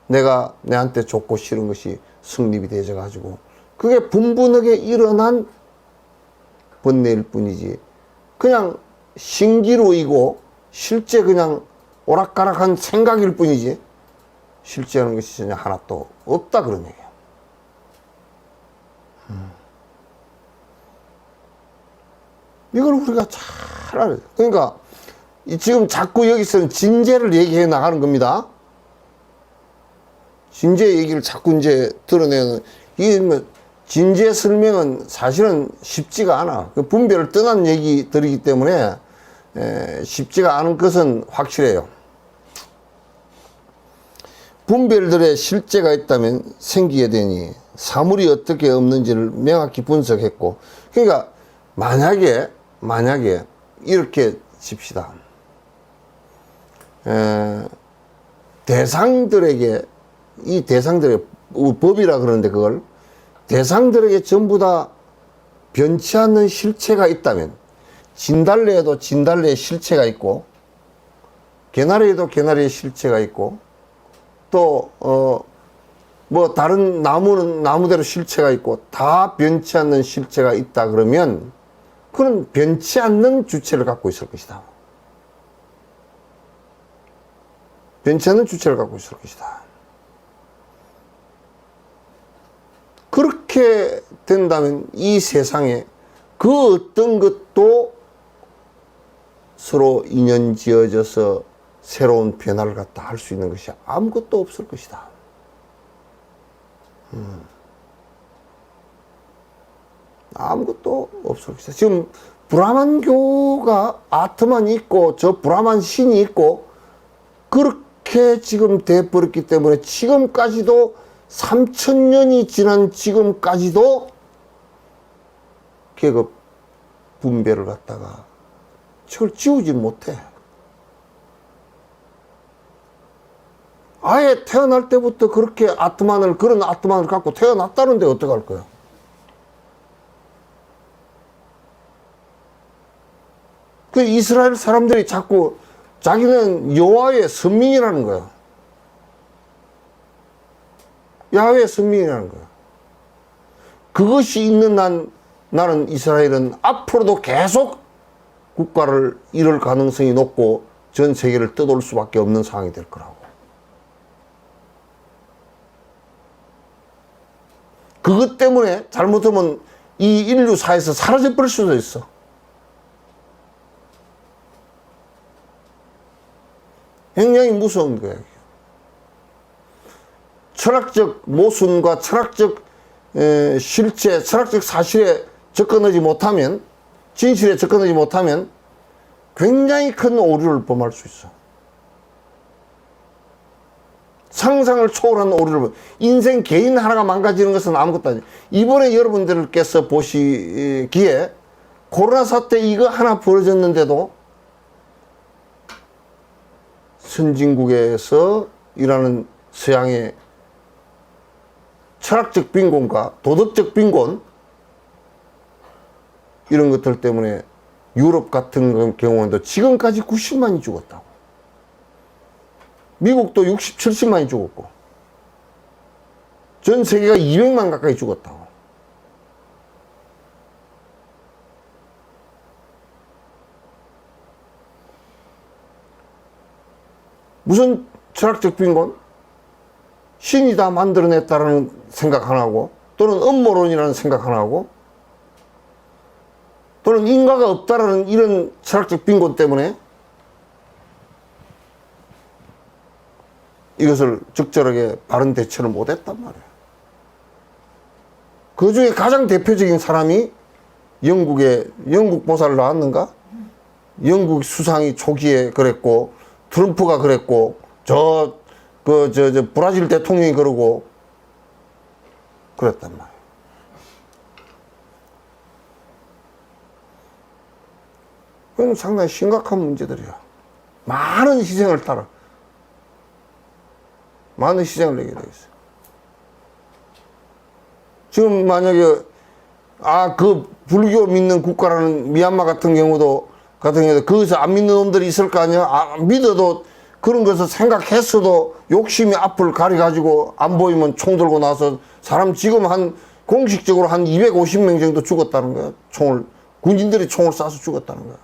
내가 내한테 좋고 싫은 것이 성립이 되져 가지고, 그게 분분하게 일어난 번뇌일 뿐이지, 그냥 신기루이고 실제 그냥 오락가락한 생각일 뿐이지 실제하는 것이 전혀 하나도 없다, 그런 얘기야. 이걸 우리가 잘 알아야 돼. 그러니까 지금 자꾸 여기서는 진제를 얘기해 나가는 겁니다. 진제 얘기를 자꾸 이제 드러내는, 이게 뭐 진제 설명은 사실은 쉽지가 않아. 그 분별을 떠난 얘기들이기 때문에 쉽지가 않은 것은 확실해요. 분별들의 실제가 있다면 생기게 되니 사물이 어떻게 없는지를 명확히 분석했고, 그러니까 만약에 이렇게 칩시다. 대상들에게, 이 대상들의 법이라 그러는데, 그걸 대상들에게 전부 다 변치 않는 실체가 있다면, 진달래에도 진달래의 실체가 있고, 개나리에도 개나리의 실체가 있고, 또 뭐 다른 나무는 나무대로 실체가 있고, 다 변치 않는 실체가 있다 그러면 그는 변치 않는 주체를 갖고 있을 것이다. 변치 않는 주체를 갖고 있을 것이다. 그렇게 된다면 이 세상에 그 어떤 것도 서로 인연 지어져서 새로운 변화를 갖다 할 수 있는 것이 아무것도 없을 것이다. 아무것도 없을 것이다. 지금 브라만교가 아트만이 있고 저 브라만 신이 있고 그렇게 지금 돼버렸기 때문에 지금까지도 3000년이 지난 지금까지도 계급 분별을 갖다가 저걸 지우지 못해. 아예 태어날 때부터 그렇게 그런 아트만을 갖고 태어났다는데 어떡할 거야? 그 이스라엘 사람들이 자꾸 자기는 여호와의 선민이라는 거야. 야훼의 선민이라는 거야. 그것이 있는 나는 이스라엘은 앞으로도 계속 국가를 이룰 가능성이 높고 전 세계를 떠돌 수밖에 없는 상황이 될 거라고. 그것 때문에 잘못하면 이 인류사에서 사라져버릴 수도 있어. 굉장히 무서운 거야. 철학적 모순과 철학적 실체, 철학적 사실에 접근하지 못하면, 진실에 접근하지 못하면 굉장히 큰 오류를 범할 수 있어. 상상을 초월한 오류를 인생 개인 하나가 망가지는 것은 아무것도 아니에요. 이번에 여러분들께서 보시기에 코로나 사태 이거 하나 벌어졌는데도 선진국에서 일하는 서양의 철학적 빈곤과 도덕적 빈곤 이런 것들 때문에 유럽 같은 경우도 지금까지 90만이 죽었다고. 미국도 60, 70만이 죽었고 전 세계가 200만 가까이 죽었다고. 무슨 철학적 빈곤? 신이 다 만들어냈다라는 생각 하나 하고 또는 음모론이라는 생각 하나 하고 또는 인과가 없다라는 이런 철학적 빈곤 때문에 이것을 적절하게 바른 대처를 못했단 말이에요. 그 중에 가장 대표적인 사람이 영국 보살 나왔는가? 영국 수상이 초기에 그랬고 트럼프가 그랬고 브라질 대통령이 그러고 그랬단 말이에요. 그건 상당히 심각한 문제들이야. 많은 희생을 따라 많은 희생을 내게 돼 있어요. 지금 만약에 그 불교 믿는 국가라는 미얀마 같은 경우도 거기서 안 믿는 놈들이 있을 거 아니야? 믿어도 그런 것을 생각했어도 욕심이 앞을 가려가지고 안 보이면 총 들고 나서 사람 지금 공식적으로 한 250명 정도 죽었다는 거야. 군인들이 총을 쏴서 죽었다는 거야.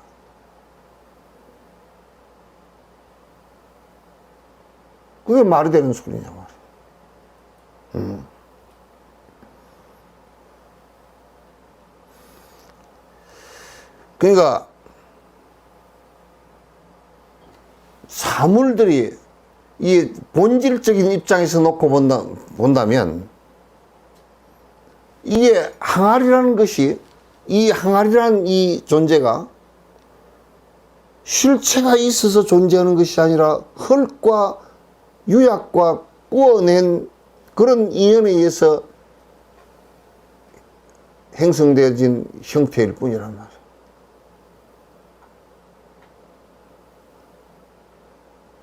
그게 말이 되는 소리냐 말이야. 그러니까 사물들이 이 본질적인 입장에서 놓고 본다면 이게 항아리라는 것이 이 항아리라는 이 존재가 실체가 있어서 존재하는 것이 아니라 흙과 유약과 구워낸 그런 인연에 의해서 형성되어진 형태일 뿐이란 말이에요.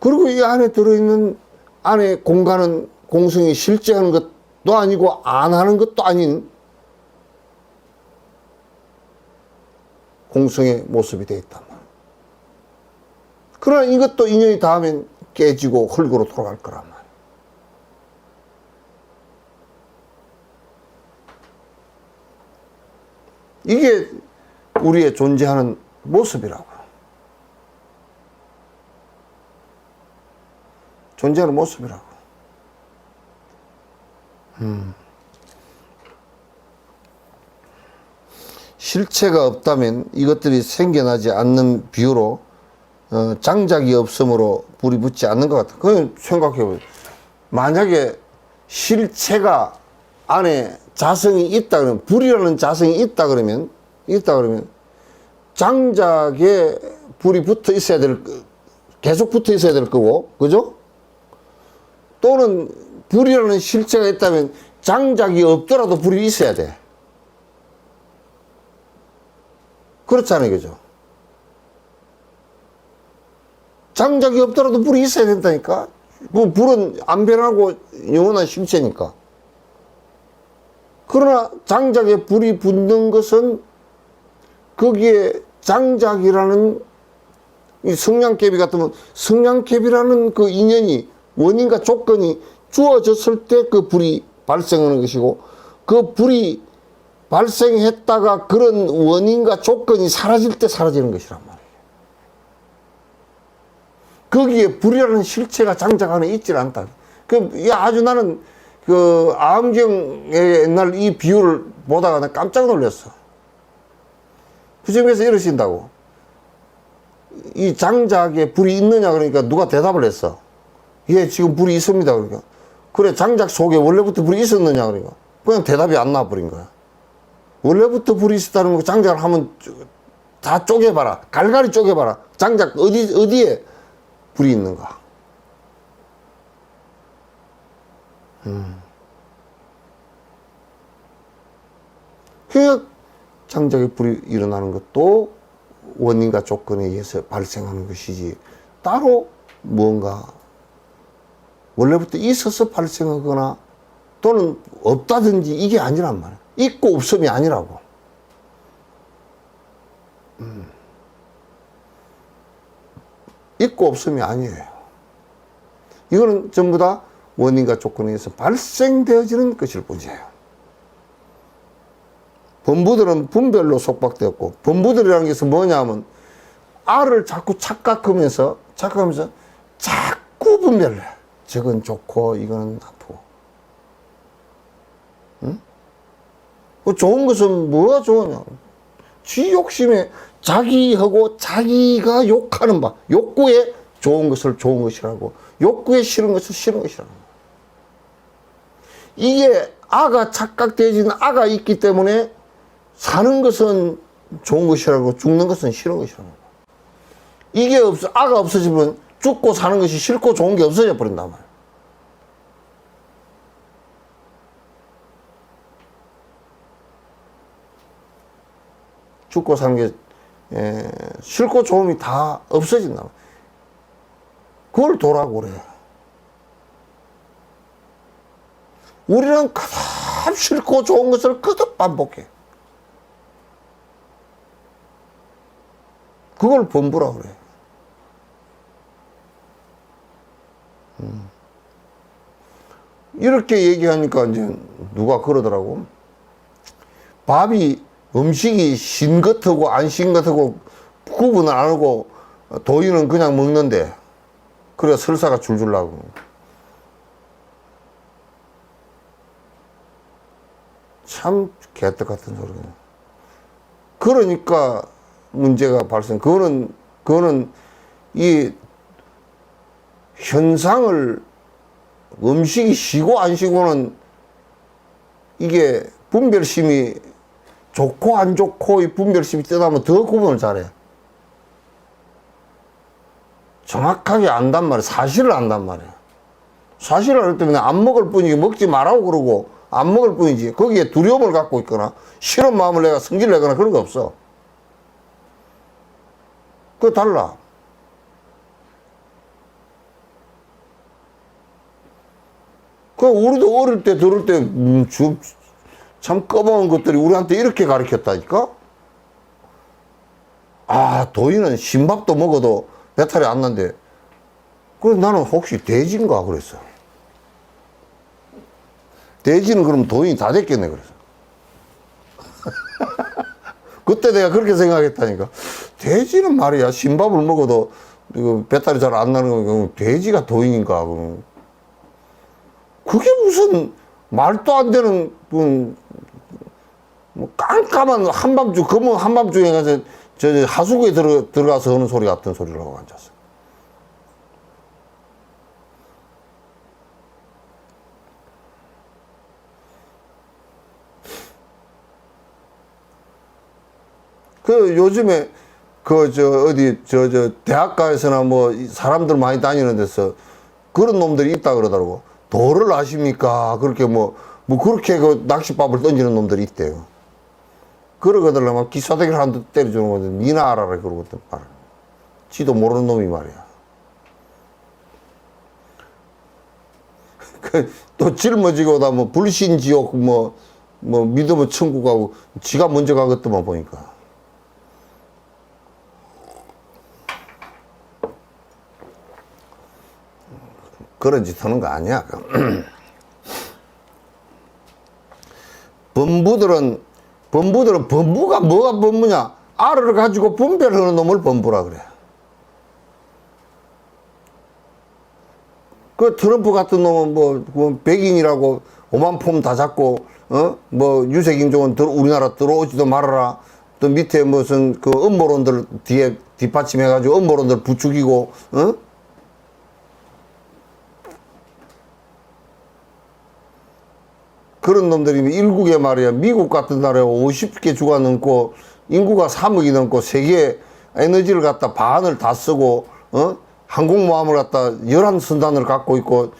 그리고 이 안에 들어있는 안에 공간은 공성이 실제하는 것도 아니고 안 하는 것도 아닌 공성의 모습이 되어 있단 말이에요. 그러나 이것도 인연이 닿으면 깨지고 흙으로 돌아갈 거란 말이에요. 이게 우리의 존재하는 모습이라고. 존재하는 모습이라고. 실체가 없다면 이것들이 생겨나지 않는 비유로 장작이 없으므로 불이 붙지 않는 것 같아. 그건 생각해보세요. 만약에 실체가 안에 자성이 있다 그러면, 불이라는 자성이 있다 그러면 장작에 불이 붙어 있어야 계속 붙어 있어야 될 거고, 그죠? 또는 불이라는 실체가 있다면 장작이 없더라도 불이 있어야 돼. 그렇잖아요, 그죠? 장작이 없더라도 불이 있어야 된다니까? 그 불은 안 변하고 영원한 실체니까. 그러나 장작에 불이 붙는 것은 거기에 장작이라는 이 성냥개비 같으면 성냥개비라는 그 인연이 원인과 조건이 주어졌을 때 그 불이 발생하는 것이고 그 불이 발생했다가 그런 원인과 조건이 사라질 때 사라지는 것이란 말이에요. 거기에 불이라는 실체가 장작 안에 있질 않다. 아주 나는 아음경의 옛날 이 비유를 보다가 나 깜짝 놀랐어. 부처님께서 이러신다고. 이 장작에 불이 있느냐 그러니까 누가 대답을 했어. 예, 지금 불이 있습니다. 그러니까. 그래, 장작 속에 원래부터 불이 있었느냐 그러니까. 그냥 대답이 안 나와버린 거야. 원래부터 불이 있었다는 거 장작을 한번 다 쪼개봐라. 갈갈이 쪼개봐라. 장작 어디에 불이 있는가. 그러니까 장작에 불이 일어나는 것도 원인과 조건에 의해서 발생하는 것이지 따로 무언가 원래부터 있어서 발생하거나 또는 없다든지 이게 아니란 말이야. 있고 없음이 아니라고. 있고 없음이 아니에요. 이거는 전부 다 원인과 조건에 의해서 발생되어지는 것일 뿐이에요. 범부들은 분별로 속박되었고, 범부들이라는 것은 뭐냐면 알을 자꾸 착각하면서 자꾸 분별을 해. 저건 좋고 이건 나쁘고. 응? 그 좋은 것은 뭐가 좋으냐? 지 욕심에 자기하고 자기가 욕하는 바, 욕구에 좋은 것을 좋은 것이라고, 욕구에 싫은 것을 싫은 것이라고. 이게 아가 착각되어진 아가 있기 때문에 사는 것은 좋은 것이라고 죽는 것은 싫은 것이라고. 이게 아가 없어지면 죽고 사는 것이 싫고 좋은 게 없어져 버린단 말이야. 죽고 사는 게 싫고 좋음이 다 없어진다 말이야. 그걸 도라고 그래. 우리는 그다음 싫고 좋은 것을 거듭 반복해. 그걸 범부라고 그래. 이렇게 얘기하니까 이제 누가 그러더라고. 음식이 신 것하고 안 신 것하고 구분을 안 하고 도인은 그냥 먹는데, 그래 설사가 줄줄 나고. 참 개떡 같은 소리네. 그러니까 문제가 발생. 그거는 이 현상을 음식이 시고 안 시고는 이게 분별심이 좋고 안 좋고 이 분별심이 뜨다면 더 구분을 잘해. 정확하게 안단 말이야. 사실을 안단 말이야. 사실을 알 때문에 안 먹을 뿐이지 먹지 말라고 그러고 안 먹을 뿐이지 거기에 두려움을 갖고 있거나 싫은 마음을 내가 성질을 내거나 그런 거 없어. 그거 달라. 그 우리도 어릴 때 들을 때 참 꺼먹은 것들이 우리한테 이렇게 가르쳤다니까. 아, 도인은 신밥도 먹어도 배탈이 안 난대. 그래서 나는 혹시 돼지인가 그랬어. 돼지는 그럼 도인이 다 됐겠네 그래서. 그때 내가 그렇게 생각했다니까. 돼지는 말이야 신밥을 먹어도 배탈이 잘 안 나는 거 돼지가 도인인가. 그게 무슨 말도 안 되는 뭐 깜깜한 한밤중 검은 한밤중에 가서 저 하수구에 들어가서 하는 소리 같은 소리를 하고 앉았어. 그 요즘에 대학가에서나 뭐 사람들 많이 다니는 데서 그런 놈들이 있다 그러더라고. 도를 아십니까? 그렇게 그렇게 그 낚싯밥을 던지는 놈들이 있대요. 그러거든 막 기사대기를 한 대 때려주는 건데 니나 알아라 그러거든. 지도 모르는 놈이 말이야. 또 짊어지고 뭐 불신지옥 뭐 믿음의 천국 가고 지가 먼저 가겠더만 보니까. 그런 짓 하는 거 아니야. 범부가 뭐가 범부냐? 알을 가지고 분별하는 놈을 범부라 그래. 그 트럼프 같은 놈은 뭐 백인이라고 오만 폼 다 잡고 유색인종은 우리나라 들어오지도 말아라. 또 밑에 무슨 그 음모론들 뒤에 뒷받침해가지고 음모론들 부추기고 그런 놈들이 일국에 말이야 미국 같은 나라에 50개 주가 넘고 인구가 3억이 넘고 세계 에너지를 갖다 반을 다 쓰고 항공모함을 갖다 11선단을 갖고 있고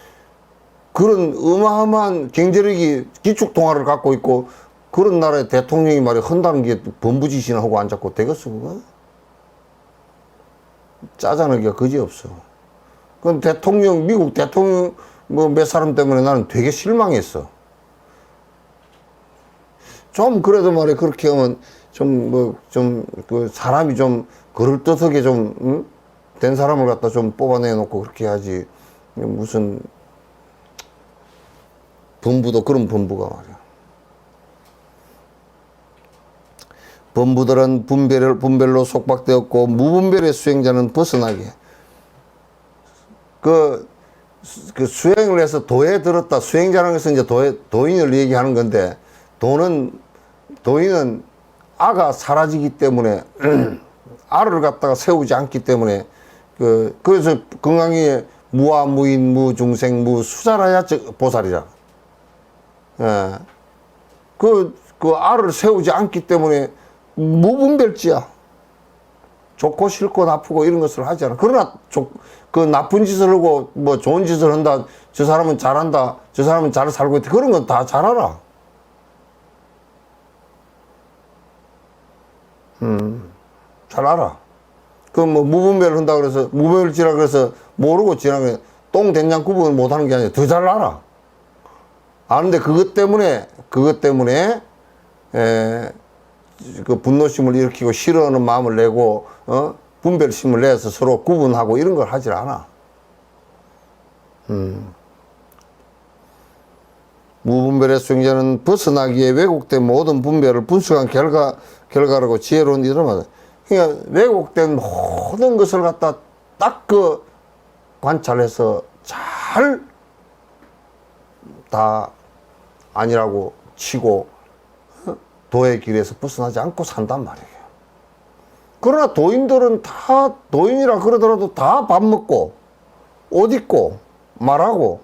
그런 어마어마한 경제력이 기축통화를 갖고 있고 그런 나라의 대통령이 말이야 한다는 게 범부짓이나 하고 앉았고 되겠어 그거? 짜자는게 그지없어. 그건 대통령 미국 대통령 뭐 몇 사람 때문에 나는 되게 실망했어. 좀 그래도 말이야 그렇게 하면 좀 뭐 좀 그 사람이 좀 그럴듯하게 좀 응? 된 사람을 갖다 좀 뽑아내 놓고 그렇게 해야지. 무슨 범부도 그런 범부가 말이야. 범부들은 분별로 속박되었고 무분별의 수행자는 벗어나게. 그 수행을 해서 도에 들었다. 수행자라는 것은 이제 도인을 얘기하는 건데 도인은 아가 사라지기 때문에 아를 갖다가 세우지 않기 때문에 그래서 건강에 무아 무인 무중생 무수자라야 보살이라. 예. 그 아를 세우지 않기 때문에 무분별지야. 좋고 싫고 나쁘고 이런 것을 하지 않아. 그러나 그 나쁜 짓을 하고 뭐 좋은 짓을 한다. 저 사람은 잘한다. 저 사람은 잘 살고 있다. 그런 건 다 잘 알아. 잘 알아. 그 뭐 무분별을 한다 그래서 무분별지라 그래서 모르고 지나면 똥 된장 구분을 못하는 게 아니라 더 잘 알아. 아는데 그것 때문에 그 분노심을 일으키고 싫어하는 마음을 내고 분별심을 내서 서로 구분하고 이런 걸 하질 않아. 무분별의 수행자는 벗어나기에 왜곡된 모든 분별을 분석한 결과라고 지혜로운 이들은 그러니까 왜곡된 모든 것을 갖다 딱 그 관찰해서 잘 다 아니라고 치고 도의 길에서 벗어나지 않고 산단 말이에요. 그러나 도인들은 다 도인이라 그러더라도 다 밥 먹고 옷 입고 말하고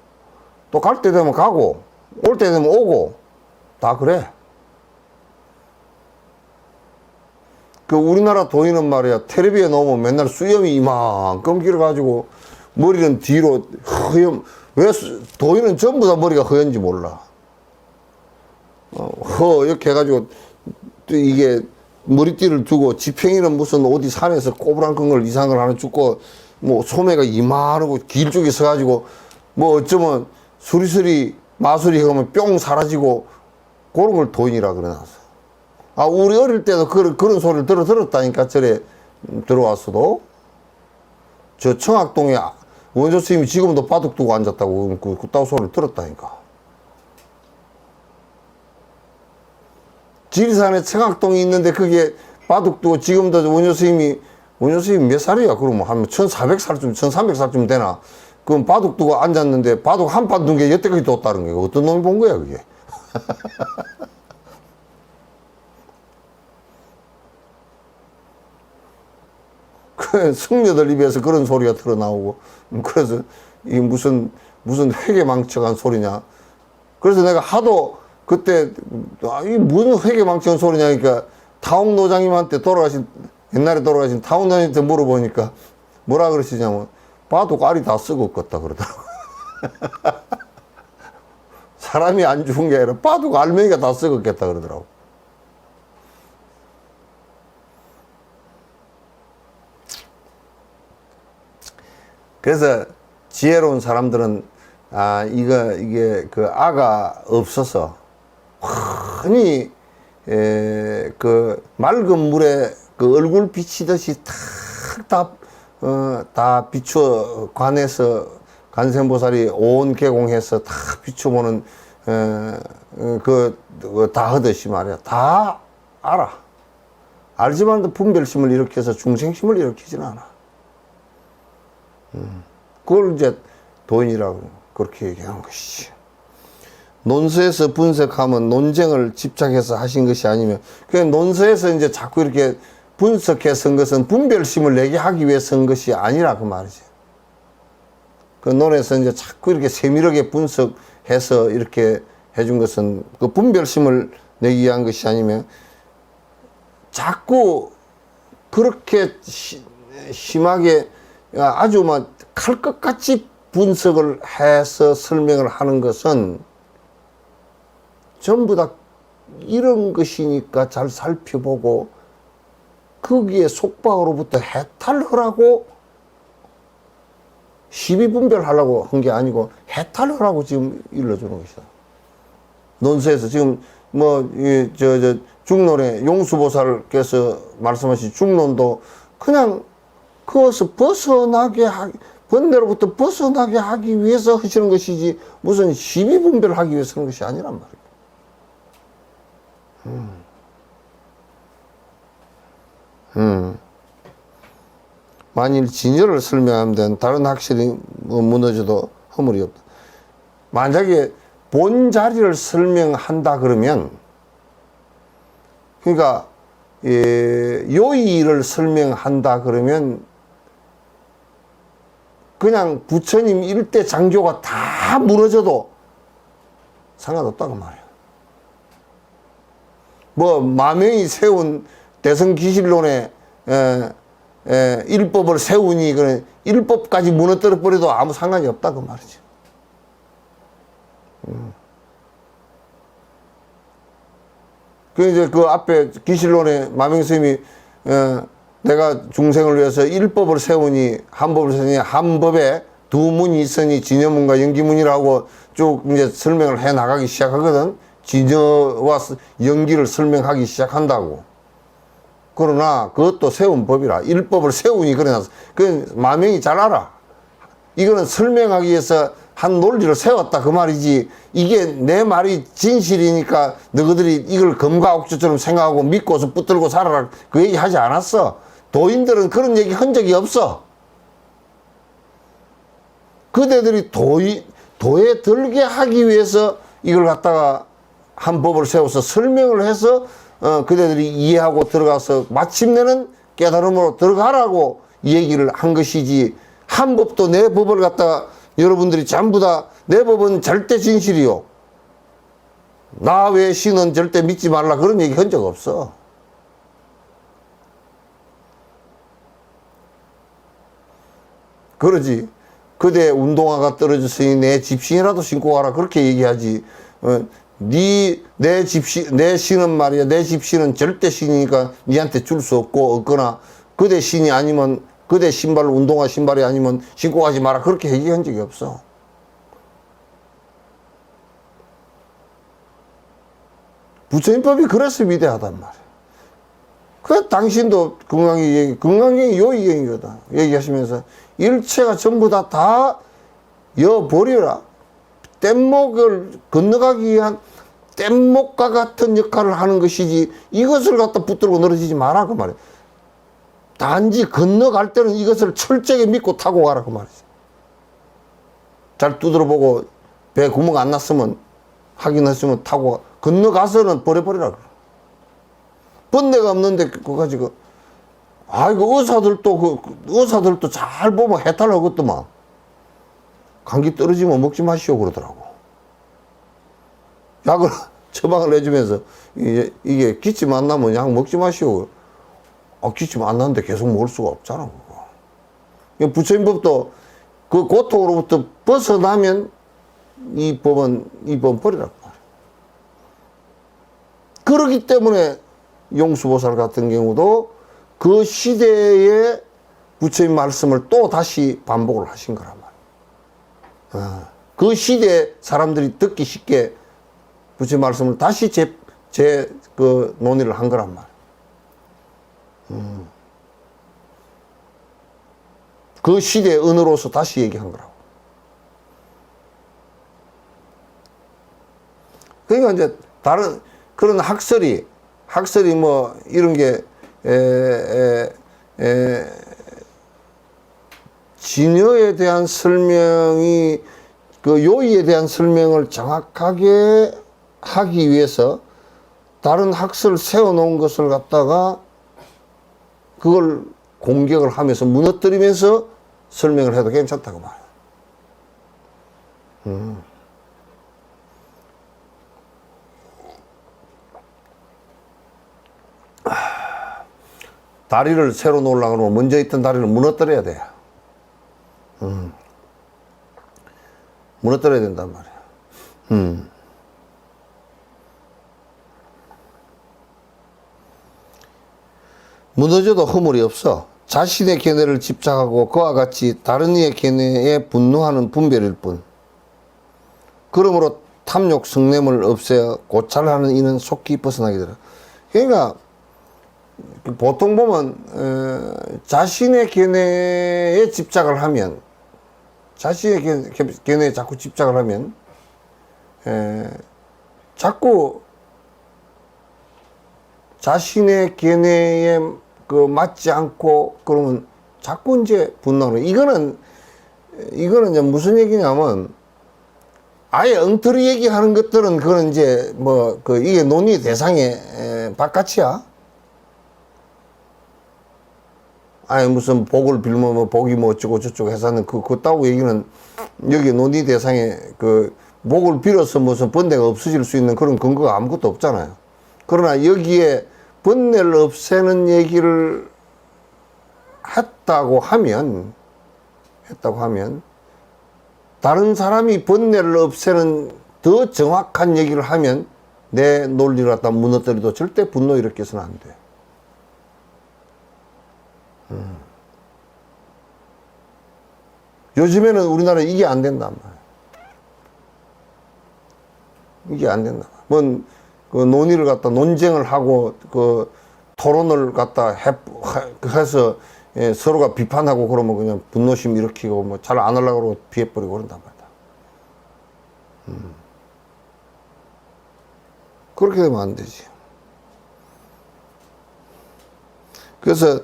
또 갈 때 되면 가고 올 때 되면 오고 다 그래. 그 우리나라 도인은 말이야 텔레비에 놓으면 맨날 수염이 이만큼 길어가지고 머리는 뒤로 허염. 왜 도인은 전부 다 머리가 허연지 몰라. 이렇게 해가지고 또 이게 머리띠를 두고 지팽이는 무슨 어디 산에서 꼬부랑큰 걸 이상을 하나 죽고 뭐 소매가 이만하고 길쭉이 서가지고 뭐 어쩌면 수리수리 마수리 하면 뿅 사라지고 그런 걸 도인이라 그러나서. 아 우리 어릴 때도 그런 소리를 들었다니까 절에 들어왔어도 저 청학동에 원조 스님이 지금도 바둑 두고 앉았다고 그따위 소리를 들었다니까. 지리산에 청학동이 있는데 그게 바둑 두고 지금도 원조 스님이 몇 살이야? 그러면 한 1400살쯤 1300살쯤 되나? 그럼 바둑 두고 앉았는데 바둑 한 판 둔 게 여태까지 뒀다는 거야. 어떤 놈이 본 거야 그게. 그 승려들 입에서 그런 소리가 틀어나오고 그래서 이게 무슨 회개망측한 소리냐. 그래서 내가 하도 그때 이게 무슨 회개망측한 소리냐니까 타옥 노장님한테 옛날에 돌아가신 타옥 노장님한테 물어보니까 뭐라 그러시냐면 바둑 알이 다 썩었겠다 그러더라고. 사람이 안 죽은 게 아니라 바둑 알맹이가 다 썩었겠다 그러더라고. 그래서 지혜로운 사람들은 이게 그 아가 없어서 흔히 그 맑은 물에 그 얼굴 비치듯이 다 비추어 관세음보살이 온 개공해서 다 비춰보는 다 하듯이 말이야. 다 알아. 알지만 분별심을 일으켜서 중생심을 일으키지는 않아. 그걸 이제 도인이라고 그렇게 얘기한 것이지. 논서에서 분석하면 논쟁을 집착해서 하신 것이 아니면 그냥 논서에서 이제 자꾸 이렇게 분석해 쓴 것은 분별심을 내게 하기 위해 쓴 것이 아니라 그 말이지. 그 논에서 이제 자꾸 이렇게 세밀하게 분석해서 이렇게 해준 것은 그 분별심을 내기 위한 것이 아니면 자꾸 그렇게 심하게 아주 막 칼 것 같이 분석을 해서 설명을 하는 것은 전부 다 이런 것이니까 잘 살펴보고 거기에 속박으로부터 해탈하라고 시비분별하려고 한 게 아니고 해탈하라고 지금 일러주는 것이다. 논서에서 지금 중론의 용수보살께서 말씀하신 중론도 그냥 그것을 번뇌로부터 벗어나게 하기 위해서 하시는 것이지 무슨 시비분별하기 위해서 하는 것이 아니란 말이에요. 만일 진여를 설명하면 되는 다른 학설이 무너져도 허물이 없다. 만약에 본 자리를 설명한다 그러면, 그러니까 요의를 설명한다 그러면 그냥 부처님 일대 장교가 다 무너져도 상관없다고 말이에요. 마명이 세운 대성기실론에 일법을 세우니 그런 일법까지 무너뜨려 버려도 아무 상관이 없다고 말이죠. 이제 그 앞에 기실론에 마명스님이 내가 중생을 위해서 일법을 세우니 한법을 세우니 한법에 두 문이 있으니 진여문과 연기문이라고 쭉 이제 설명을 해 나가기 시작하거든. 진여와 연기를 설명하기 시작한다고. 그러나 그것도 세운 법이라. 일법을 세우니 그러나 그 마명이 잘 알아. 이거는 설명하기 위해서 한 논리를 세웠다 그 말이지. 이게 내 말이 진실이니까 너희들이 이걸 검과옥조처럼 생각하고 믿고서 붙들고 살아라 그 얘기 하지 않았어. 도인들은 그런 얘기 한 적이 없어. 그대들이 도에 들게 하기 위해서 이걸 갖다가 한 법을 세워서 설명을 해서 그대들이 이해하고 들어가서 마침내는 깨달음으로 들어가라고 얘기를 한 것이지. 한 법도 내 법을 갖다가 여러분들이 전부 다 내 법은 절대 진실이요, 나 외의 신은 절대 믿지 말라 그런 얘기 한 적 없어. 그러지. 그대 운동화가 떨어졌으니 내 집신이라도 신고 가라 그렇게 얘기하지. 내 신은 말이야, 내 집신은 절대 신이니까 니한테 줄 수 없고 없거나 그대 신이 아니면 그대 신발, 운동화 신발이 아니면 신고 가지 마라 그렇게 얘기한 적이 없어. 부처님법이 그래서 위대하단 말이야. 그 당신도 건강경이 요의경이거든. 얘기하시면서 일체가 전부 다 여버려라. 뗏목을 건너가기 위한 뗏목과 같은 역할을 하는 것이지 이것을 갖다 붙들고 늘어지지 마라 그 말이야. 단지 건너갈 때는 이것을 철저하게 믿고 타고 가라 그 말이지. 잘 두드려보고 배 구멍 안 났으면 확인했으면 타고 가. 건너가서는 버려버리라 그래. 번뇌가 없는데 그거 가지고 아이고 의사들도 잘 보면 해탈하겠더만. 감기 떨어지면 먹지 마시오 그러더라고. 약을 처방을 해주면서 이게 기침 안 나면 약 먹지 마시오. 기침 안 나는데 계속 먹을 수가 없잖아 그거. 부처님법도 그 고통으로부터 벗어나면 이 법은 버리라고. 그렇기 때문에 용수보살 같은 경우도 그 시대의 부처님 말씀을 또 다시 반복을 하신 거란 말이에요. 그 시대 사람들이 듣기 쉽게 부처님 말씀을 다시 그 논의를 한 거란 말이에요. 그 시대의 언어로서 다시 얘기한 거라고. 그러니까 이제 다른 그런 학설이 뭐 이런 게 진여에 대한 설명이 그 요의에 대한 설명을 정확하게 하기 위해서 다른 학설을 세워놓은 것을 갖다가 그걸 공격을 하면서 무너뜨리면서 설명을 해도 괜찮다고 말이에요. 다리를 새로 놓으려고 하면 먼저 있던 다리를 무너뜨려야 돼요. 무너뜨려야 된단 말이야. 무너져도 허물이 없어. 자신의 견해를 집착하고 그와 같이 다른 이의 견해에 분노하는 분별일 뿐. 그러므로 탐욕 성냄을 없애어 고찰하는 이는 속히 벗어나게 되라. 그러니까 보통 보면 자신의 견해에 집착을 하면, 자신의 견해에 자꾸 집착을 하면 자꾸 자신의 견해에 맞지 않고 그러면 자꾸 이제 분노하는. 이거는 이제 무슨 얘기냐면, 아예 엉터리 얘기하는 것들은 그건 이제 이게 논의 대상의 바깥이야. 아니 무슨 복을 빌면 뭐 복이 뭐 어쩌고 저쩌고 해서는 그따구 얘기는 여기 논의 대상에 복을 빌어서 무슨 번뇌가 없어질 수 있는 그런 근거가 아무것도 없잖아요. 그러나 여기에 번뇌를 없애는 얘기를 했다고 하면 다른 사람이 번뇌를 없애는 더 정확한 얘기를 하면 내 논리를 갖다 무너뜨려도 절대 분노 일으켜서는 안 돼. 요즘에는 우리나라에 이게 안 된단 말이야. 이게 안 된다. 논의를 갖다 논쟁을 하고 토론을 갖다 해서 서로가 비판하고 그러면 그냥 분노심 일으키고 잘 안 하려고 그러고 피해버리고 그런단 말이야. 그렇게 되면 안 되지. 그래서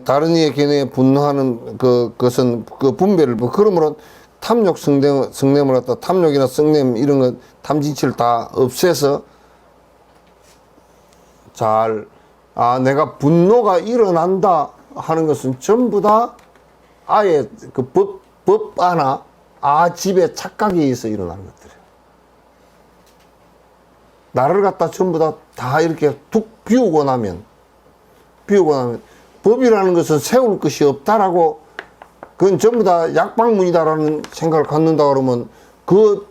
다른 이의 견해에 분노하는 그것은 분별을, 그러므로 탐욕 성냄을 갖다 탐욕이나 성냄 이런 것 탐진치를 다 없애서 내가 분노가 일어난다 하는 것은 전부 다 아예 법 하나 집에 착각에 의해서 일어나는 것들이에요. 나를 갖다 전부 다 이렇게 툭 비우고 나면 법이라는 것은 세울 것이 없다라고, 그건 전부 다 약방문이다라는 생각을 갖는다 그러면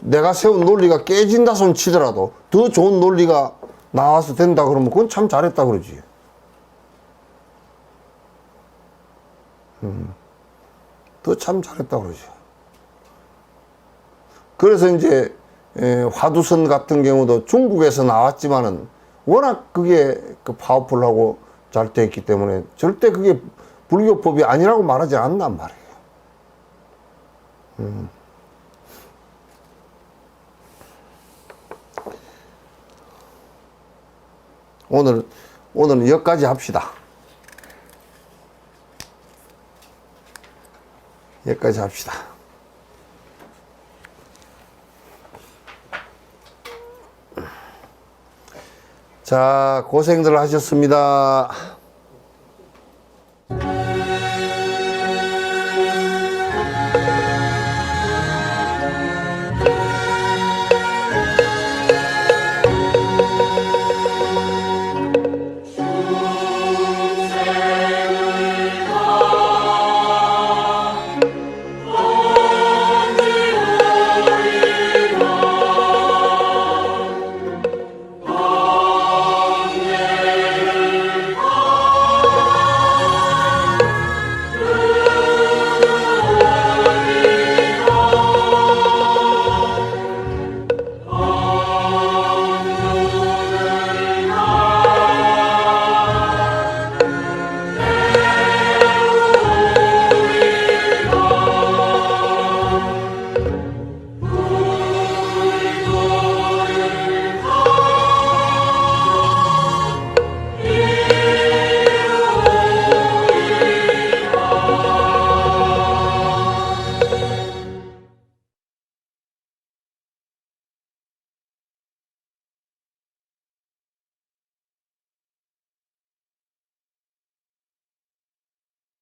내가 세운 논리가 깨진다 손 치더라도 더 좋은 논리가 나와서 된다 그러면 그건 참 잘했다 그러지. 더 참 잘했다 그러지. 그래서 이제 화두선 같은 경우도 중국에서 나왔지만은 워낙 그게 파워풀하고 잘 돼 있기 때문에 절대 그게 불교법이 아니라고 말하지 않는단 말이에요. 오늘은 여기까지 합시다. 여기까지 합시다. 자, 고생들 하셨습니다.